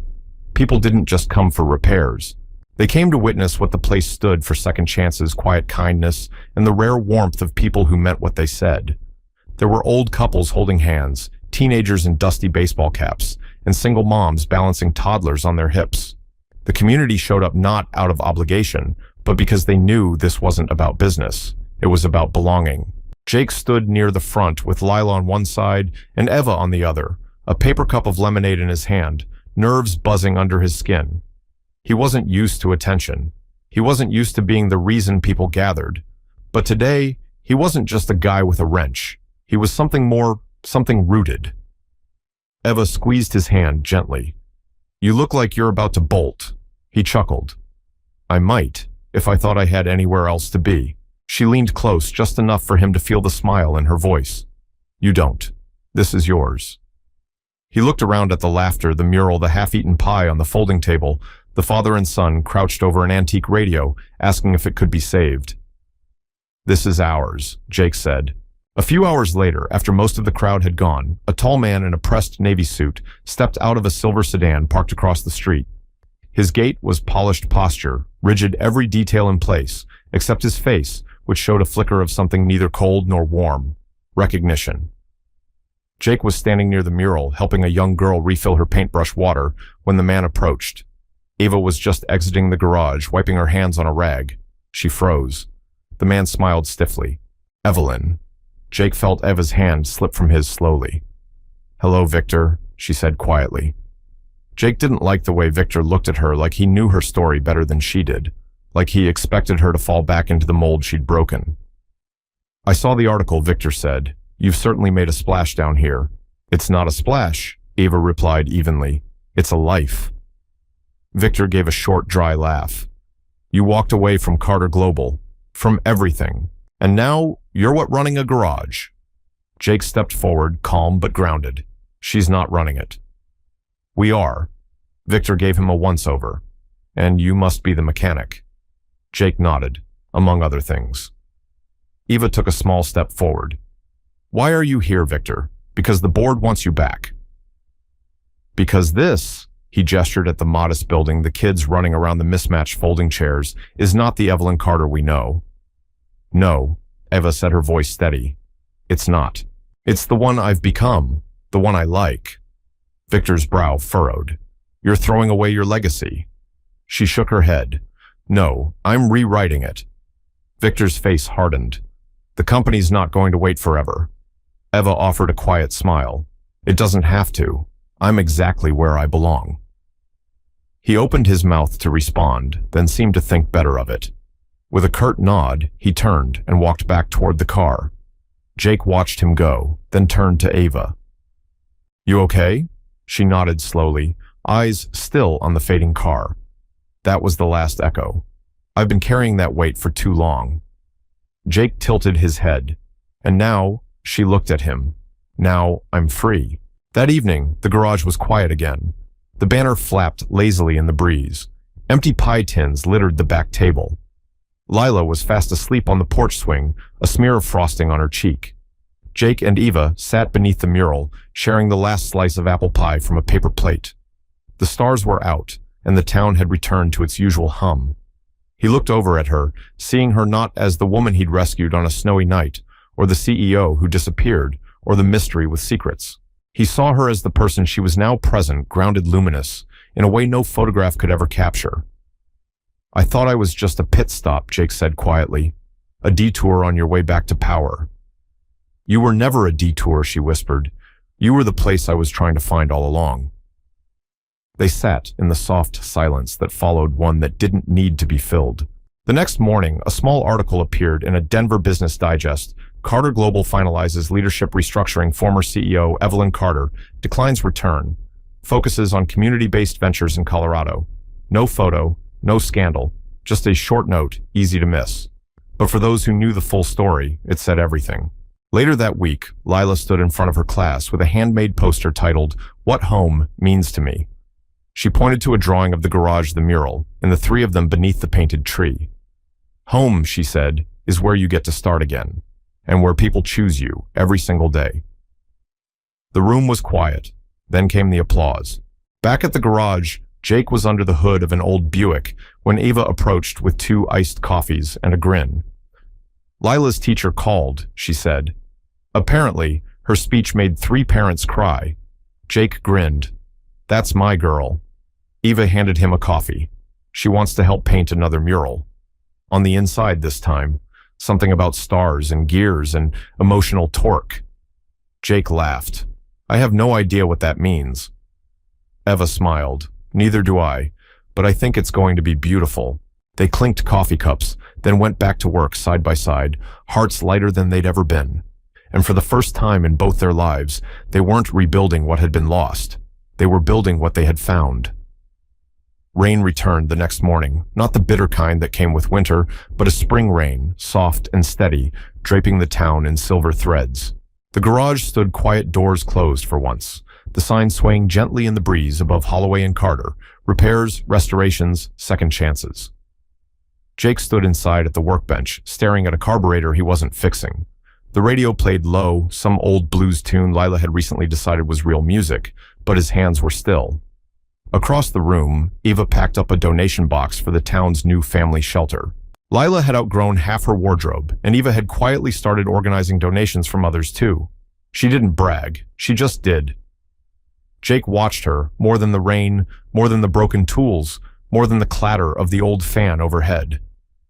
People didn't just come for repairs. They came to witness what the place stood for: second chances, quiet kindness, and the rare warmth of people who meant what they said. There were old couples holding hands, teenagers in dusty baseball caps, and single moms balancing toddlers on their hips. The community showed up not out of obligation, but because they knew this wasn't about business. It was about belonging. Jake stood near the front with Lila on one side and Eva on the other, a paper cup of lemonade in his hand, nerves buzzing under his skin. He wasn't used to attention. He wasn't used to being the reason people gathered. But today, he wasn't just a guy with a wrench. He was something more, something rooted. Eva squeezed his hand gently. "You look like you're about to bolt." He chuckled. "I might, if I thought I had anywhere else to be." She leaned close, just enough for him to feel the smile in her voice. "You don't. This is yours." He looked around at the laughter, the mural, the half-eaten pie on the folding table, the father and son crouched over an antique radio, asking if it could be saved. "This is ours," Jake said. A few hours later, after most of the crowd had gone, a tall man in a pressed navy suit stepped out of a silver sedan parked across the street. His gait was polished posture, rigid, every detail in place, except his face, which showed a flicker of something neither cold nor warm: recognition. Jake was standing near the mural, helping a young girl refill her paintbrush water, when the man approached. Eva was just exiting the garage, wiping her hands on a rag. She froze. The man smiled stiffly. Evelyn. Jake felt Eva's hand slip from his slowly. "Hello, Victor," she said quietly. Jake didn't like the way Victor looked at her, like he knew her story better than she did, like he expected her to fall back into the mold she'd broken. "I saw the article," Victor said. "You've certainly made a splash down here." "It's not a splash," Eva replied evenly. "It's a life." Victor gave a short, dry laugh. "You walked away from Carter Global, from everything, and now you're what, running a garage?" Jake stepped forward, calm but grounded. "She's not running it." "We are." Victor gave him a once-over. "And you must be the mechanic." Jake nodded, among other things. Eva took a small step forward. "Why are you here, Victor? Because the board wants you back." "Because this," he gestured at the modest building, the kids running around the mismatched folding chairs, "is not the Evelyn Carter we know." "No," Eva said, her voice steady. "It's not. It's the one I've become, the one I like." Victor's brow furrowed. "You're throwing away your legacy." She shook her head. "No, I'm rewriting it." Victor's face hardened. "The company's not going to wait forever." Eva offered a quiet smile. "It doesn't have to. I'm exactly where I belong." He opened his mouth to respond, then seemed to think better of it. With a curt nod, he turned and walked back toward the car. Jake watched him go, then turned to Eva. "You okay?" She nodded slowly, eyes still on the fading car. That was the last echo. "I've been carrying that weight for too long." Jake tilted his head. "And now," she looked at him, "now I'm free." That evening, the garage was quiet again. The banner flapped lazily in the breeze. Empty pie tins littered the back table. Lila was fast asleep on the porch swing, a smear of frosting on her cheek. Jake and Eva sat beneath the mural, sharing the last slice of apple pie from a paper plate. The stars were out, and the town had returned to its usual hum. He looked over at her, seeing her not as the woman he'd rescued on a snowy night, or the CEO who disappeared, or the mystery with secrets. He saw her as the person she was now, present, grounded, luminous, in a way no photograph could ever capture. "I thought I was just a pit stop," Jake said quietly. "A detour on your way back to power." "You were never a detour," she whispered. "You were the place I was trying to find all along." They sat in the soft silence that followed one that didn't need to be filled. The next morning, a small article appeared in a Denver Business Digest. Carter Global finalizes leadership restructuring. Former CEO Evelyn Carter declines return. Focuses on community-based ventures in Colorado. No photo, no scandal, just a short note, easy to miss. But for those who knew the full story, it said everything. Later that week, Lila stood in front of her class with a handmade poster titled, "What Home Means to Me." She pointed to a drawing of the garage, the mural, and the three of them beneath the painted tree. "Home," she said, "is where you get to start again, and where people choose you every single day." The room was quiet. Then came the applause. Back at the garage, Jake was under the hood of an old Buick when Eva approached with 2 iced coffees and a grin. "Lila's teacher called," she said. Apparently, her speech made 3 parents cry. Jake grinned. "That's my girl." Eva handed him a coffee. "She wants to help paint another mural. On the inside this time. Something about stars and gears and emotional torque." Jake laughed. "I have no idea what that means." Eva smiled. "Neither do I, but I think it's going to be beautiful." They clinked coffee cups, then went back to work side by side, hearts lighter than they'd ever been. And for the first time in both their lives, they weren't rebuilding what had been lost. They were building what they had found. Rain returned the next morning, not the bitter kind that came with winter, but a spring rain, soft and steady, draping the town in silver threads. The garage stood quiet, doors closed for once, the sign swaying gently in the breeze above Holloway and Carter, repairs, restorations, second chances. Jake stood inside at the workbench, staring at a carburetor he wasn't fixing. The radio played low, some old blues tune Lila had recently decided was real music, but his hands were still. Across the room, Eva packed up a donation box for the town's new family shelter. Lila had outgrown half her wardrobe, and Eva had quietly started organizing donations from others too. She didn't brag, she just did. Jake watched her, more than the rain, more than the broken tools, more than the clatter of the old fan overhead.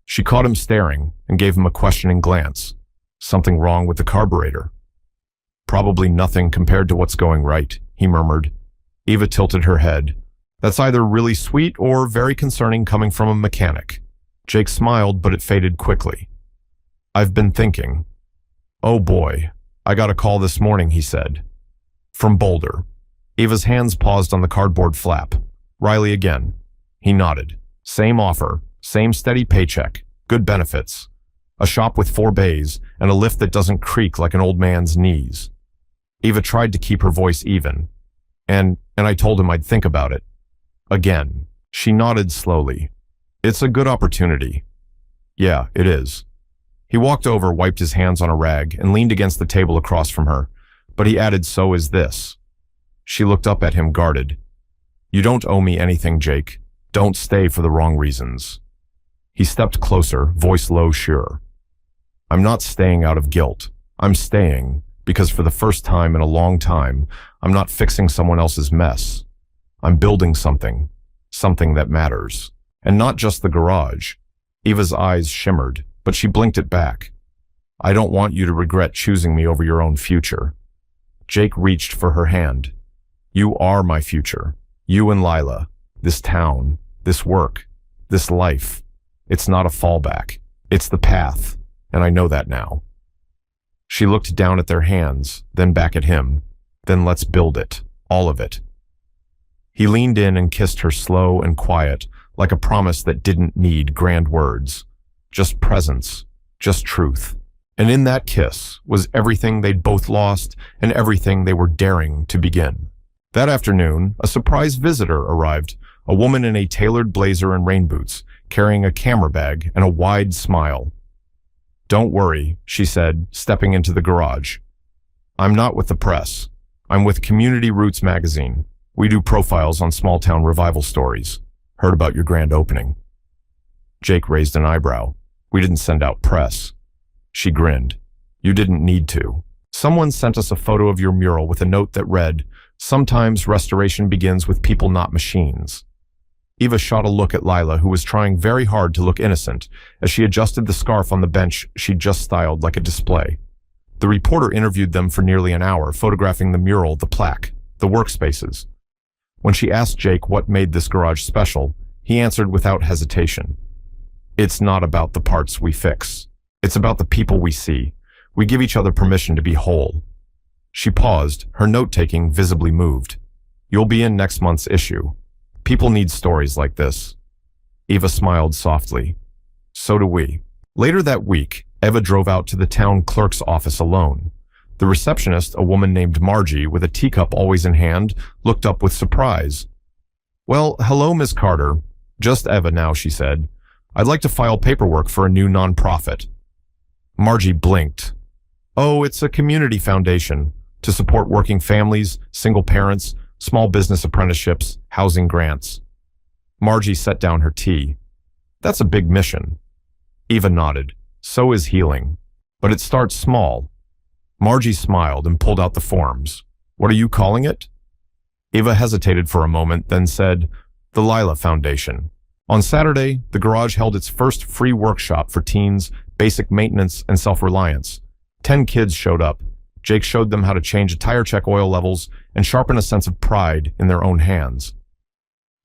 She caught him staring and gave him a questioning glance. Something wrong with the carburetor. Probably nothing compared to what's going right, he murmured. Eva tilted her head. That's either really sweet or very concerning coming from a mechanic. Jake smiled, but it faded quickly. I've been thinking. Oh boy, I got a call this morning, he said. From Boulder. Eva's hands paused on the cardboard flap. Riley again. He nodded. Same offer, same steady paycheck, good benefits. A shop with 4 bays and a lift that doesn't creak like an old man's knees. Eva tried to keep her voice even. And I told him I'd think about it. Again. She nodded slowly. It's a good opportunity. Yeah, it is. He walked over, wiped his hands on a rag, and leaned against the table across from her. But he added, so is this. She looked up at him, guarded. You don't owe me anything, Jake. Don't stay for the wrong reasons. He stepped closer, voice low, sure. I'm not staying out of guilt. I'm staying because for the first time in a long time, I'm not fixing someone else's mess. I'm building something that matters. And not just the garage. Eva's eyes shimmered, but she blinked it back. I don't want you to regret choosing me over your own future. Jake reached for her hand. You are my future. You and Lila. This town. This work. This life. It's not a fallback. It's the path. And I know that now. She looked down at their hands, then back at him. Then let's build it. All of it. He leaned in and kissed her slow and quiet, like a promise that didn't need grand words. Just presence. Just truth. And in that kiss was everything they'd both lost and everything they were daring to begin. That afternoon, a surprise visitor arrived, a woman in a tailored blazer and rain boots, carrying a camera bag and a wide smile. Don't worry, she said, stepping into the garage. I'm not with the press. I'm with Community Roots magazine. We do profiles on small-town revival stories. Heard about your grand opening. Jake raised an eyebrow. We didn't send out press. She grinned. You didn't need to. Someone sent us a photo of your mural with a note that read, sometimes restoration begins with people, not machines. Eva shot a look at Lila, who was trying very hard to look innocent, as she adjusted the scarf on the bench she'd just styled like a display. The reporter interviewed them for nearly an hour, photographing the mural, the plaque, the workspaces. When she asked Jake what made this garage special, he answered without hesitation. It's not about the parts we fix. It's about the people we see. We give each other permission to be whole. She paused, her note-taking visibly moved. You'll be in next month's issue. People need stories like this. Eva smiled softly. So do we. Later that week, Eva drove out to the town clerk's office alone. The receptionist, a woman named Margie, with a teacup always in hand, looked up with surprise. Well, hello, Miss Carter. Just Eva now, she said. I'd like to file paperwork for a new nonprofit. Margie blinked. Oh, it's a community foundation to support working families, single parents, small business apprenticeships, housing grants. Margie set down her tea. That's a big mission. Eva nodded. So is healing. But it starts small. Margie smiled and pulled out the forms. What are you calling it? Eva hesitated for a moment, then said, the Lila Foundation. On Saturday, the garage held its first free workshop for teens, basic maintenance, and self-reliance. 10 kids showed up. Jake showed them how to change a tire, check oil levels, and sharpen a sense of pride in their own hands.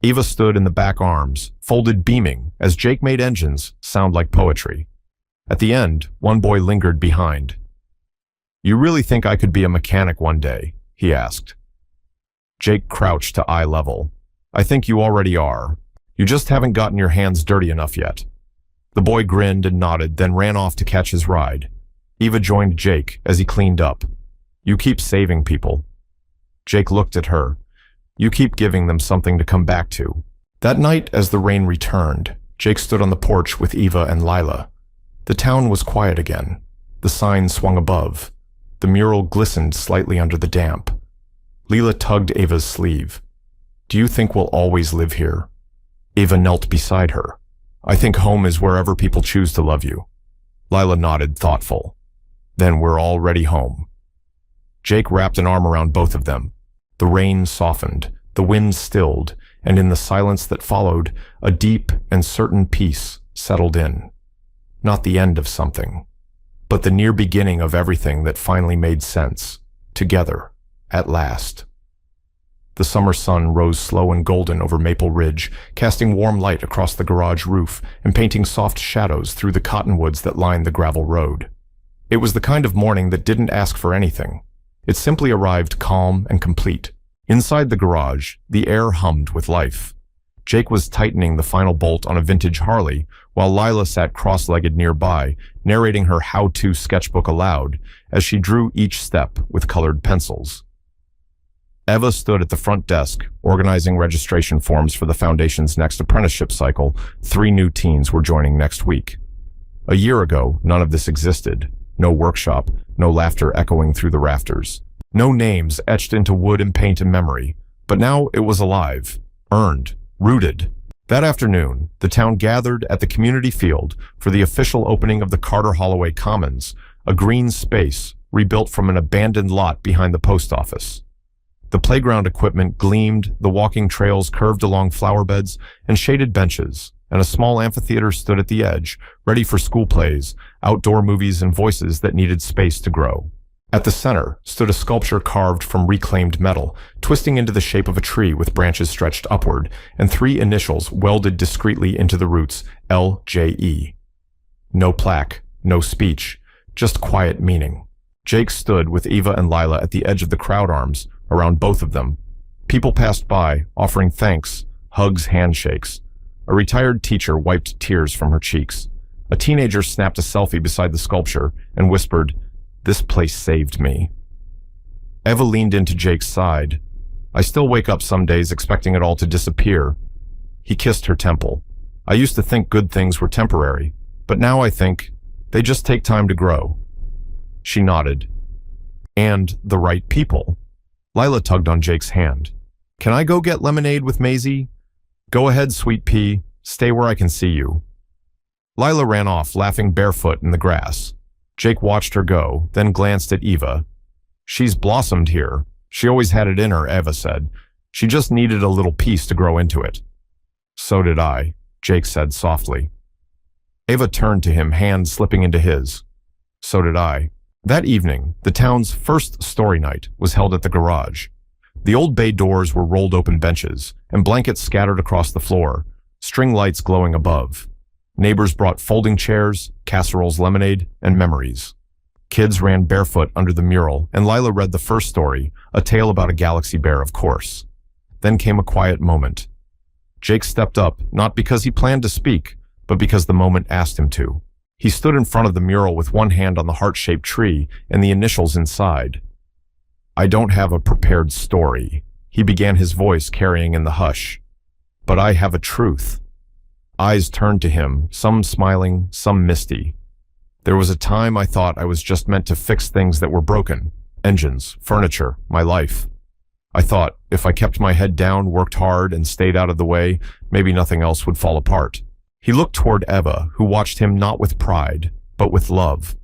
Eva stood in the back arms, folded beaming, as Jake made engines sound like poetry. At the end, one boy lingered behind. You really think I could be a mechanic one day? He asked. Jake crouched to eye level. I think you already are. You just haven't gotten your hands dirty enough yet. The boy grinned and nodded, then ran off to catch his ride. Eva joined Jake as he cleaned up. You keep saving people. Jake looked at her. You keep giving them something to come back to. That night, as the rain returned, Jake stood on the porch with Eva and Lila. The town was quiet again. The sign swung above. The mural glistened slightly under the damp. Lila tugged Eva's sleeve. Do you think we'll always live here? Eva knelt beside her. I think home is wherever people choose to love you. Lila nodded, thoughtful. Then we're already home. Jake wrapped an arm around both of them. The rain softened, the wind stilled, and in the silence that followed, a deep and certain peace settled in. Not the end of something, but the near beginning of everything that finally made sense. Together, at last. The summer sun rose slow and golden over Maple Ridge, casting warm light across the garage roof and painting soft shadows through the cottonwoods that lined the gravel road. It was the kind of morning that didn't ask for anything. It simply arrived calm and complete. Inside the garage, the air hummed with life. Jake was tightening the final bolt on a vintage Harley, while Lila sat cross-legged nearby, narrating her how-to sketchbook aloud as she drew each step with colored pencils. Eva stood at the front desk, organizing registration forms for the Foundation's next apprenticeship cycle. 3 new teens were joining next week. A year ago, none of this existed. No workshop, no laughter echoing through the rafters. No names etched into wood and paint and memory. But now it was alive, earned, rooted. That afternoon, the town gathered at the community field for the official opening of the Carter Holloway Commons, a green space rebuilt from an abandoned lot behind the post office. The playground equipment gleamed, the walking trails curved along flower beds and shaded benches, and a small amphitheater stood at the edge, ready for school plays, outdoor movies, and voices that needed space to grow. At the center stood a sculpture carved from reclaimed metal, twisting into the shape of a tree with branches stretched upward, and 3 initials welded discreetly into the roots, LJE. No plaque, no speech, just quiet meaning. Jake stood with Eva and Lila at the edge of the crowd arms, around both of them. People passed by, offering thanks, hugs, handshakes. A retired teacher wiped tears from her cheeks. A teenager snapped a selfie beside the sculpture and whispered, "This place saved me." Eva leaned into Jake's side. "I still wake up some days expecting it all to disappear." He kissed her temple. "I used to think good things were temporary, but now I think they just take time to grow." She nodded. "And the right people." Lila tugged on Jake's hand. "Can I go get lemonade with Maisie?" "Go ahead, sweet pea. Stay where I can see you." Lila ran off, laughing barefoot in the grass. Jake watched her go, then glanced at Eva. "She's blossomed here. She always had it in her," Eva said. "She just needed a little peace to grow into it." "So did I," Jake said softly. Eva turned to him, hand slipping into his. "So did I." That evening, the town's first story night was held at the garage. The old bay doors were rolled open benches, and blankets scattered across the floor, string lights glowing above. Neighbors brought folding chairs, casseroles, lemonade, and memories. Kids ran barefoot under the mural, and Lila read the first story, a tale about a galaxy bear, of course. Then came a quiet moment. Jake stepped up, not because he planned to speak, but because the moment asked him to. He stood in front of the mural with one hand on the heart-shaped tree and the initials inside. "I don't have a prepared story," he began, his voice carrying in the hush. "But I have a truth." Eyes turned to him, some smiling, some misty. "There was a time I thought I was just meant to fix things that were broken. Engines, furniture, my life. I thought if I kept my head down, worked hard, and stayed out of the way, maybe nothing else would fall apart." He looked toward Eva, who watched him not with pride, but with love.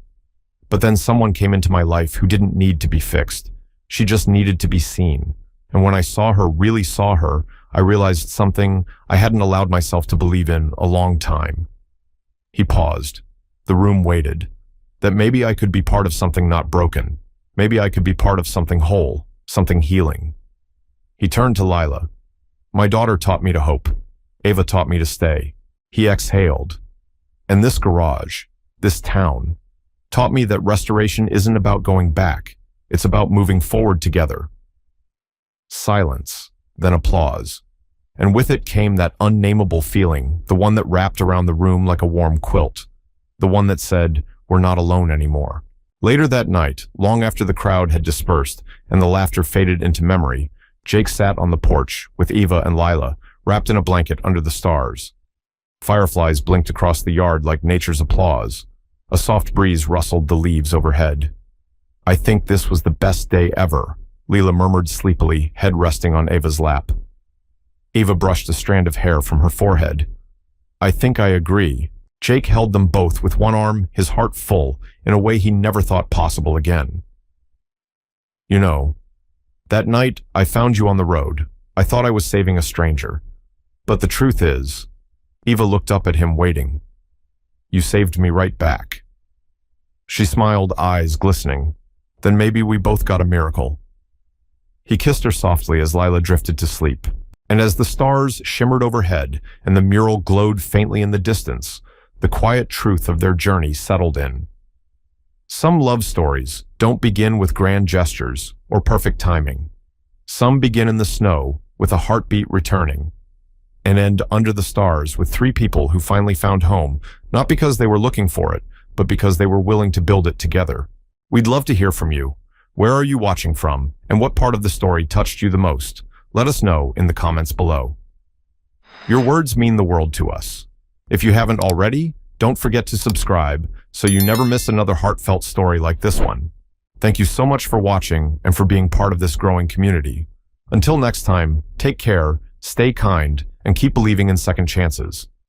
"But then someone came into my life who didn't need to be fixed. She just needed to be seen. And when I saw her, really saw her, I realized something I hadn't allowed myself to believe in a long time." He paused. The room waited. That maybe I could be part of something not broken. Maybe I could be part of something whole, something healing. He turned to Lila. "My daughter taught me to hope. Eva taught me to stay." He exhaled. "And this garage, this town, taught me that restoration isn't about going back. It's about moving forward together." Silence, then applause. And with it came that unnameable feeling, the one that wrapped around the room like a warm quilt. The one that said, "We're not alone anymore." Later that night, long after the crowd had dispersed and the laughter faded into memory, Jake sat on the porch with Eva and Lila, wrapped in a blanket under the stars. Fireflies blinked across the yard like nature's applause. A soft breeze rustled the leaves overhead. "I think this was the best day ever," Lila murmured sleepily, head resting on Eva's lap. Eva brushed a strand of hair from her forehead. "I think I agree." Jake held them both with one arm, his heart full, in a way he never thought possible again. "You know, that night I found you on the road. I thought I was saving a stranger. But the truth is," Eva looked up at him, waiting, "you saved me right back." She smiled, eyes glistening. Then maybe we both got a miracle. He kissed her softly as Lila drifted to sleep. And as the stars shimmered overhead and the mural glowed faintly in the distance, the quiet truth of their journey settled in. Some love stories don't begin with grand gestures or perfect timing. Some begin in the snow with a heartbeat returning, and end under the stars with three people who finally found home, not because they were looking for it, but because they were willing to build it together. We'd love to hear from you. Where are you watching from, and what part of the story touched you the most? Let us know in the comments below. Your words mean the world to us. If you haven't already, don't forget to subscribe so you never miss another heartfelt story like this one. Thank you so much for watching and for being part of this growing community. Until next time, take care, stay kind, and keep believing in second chances.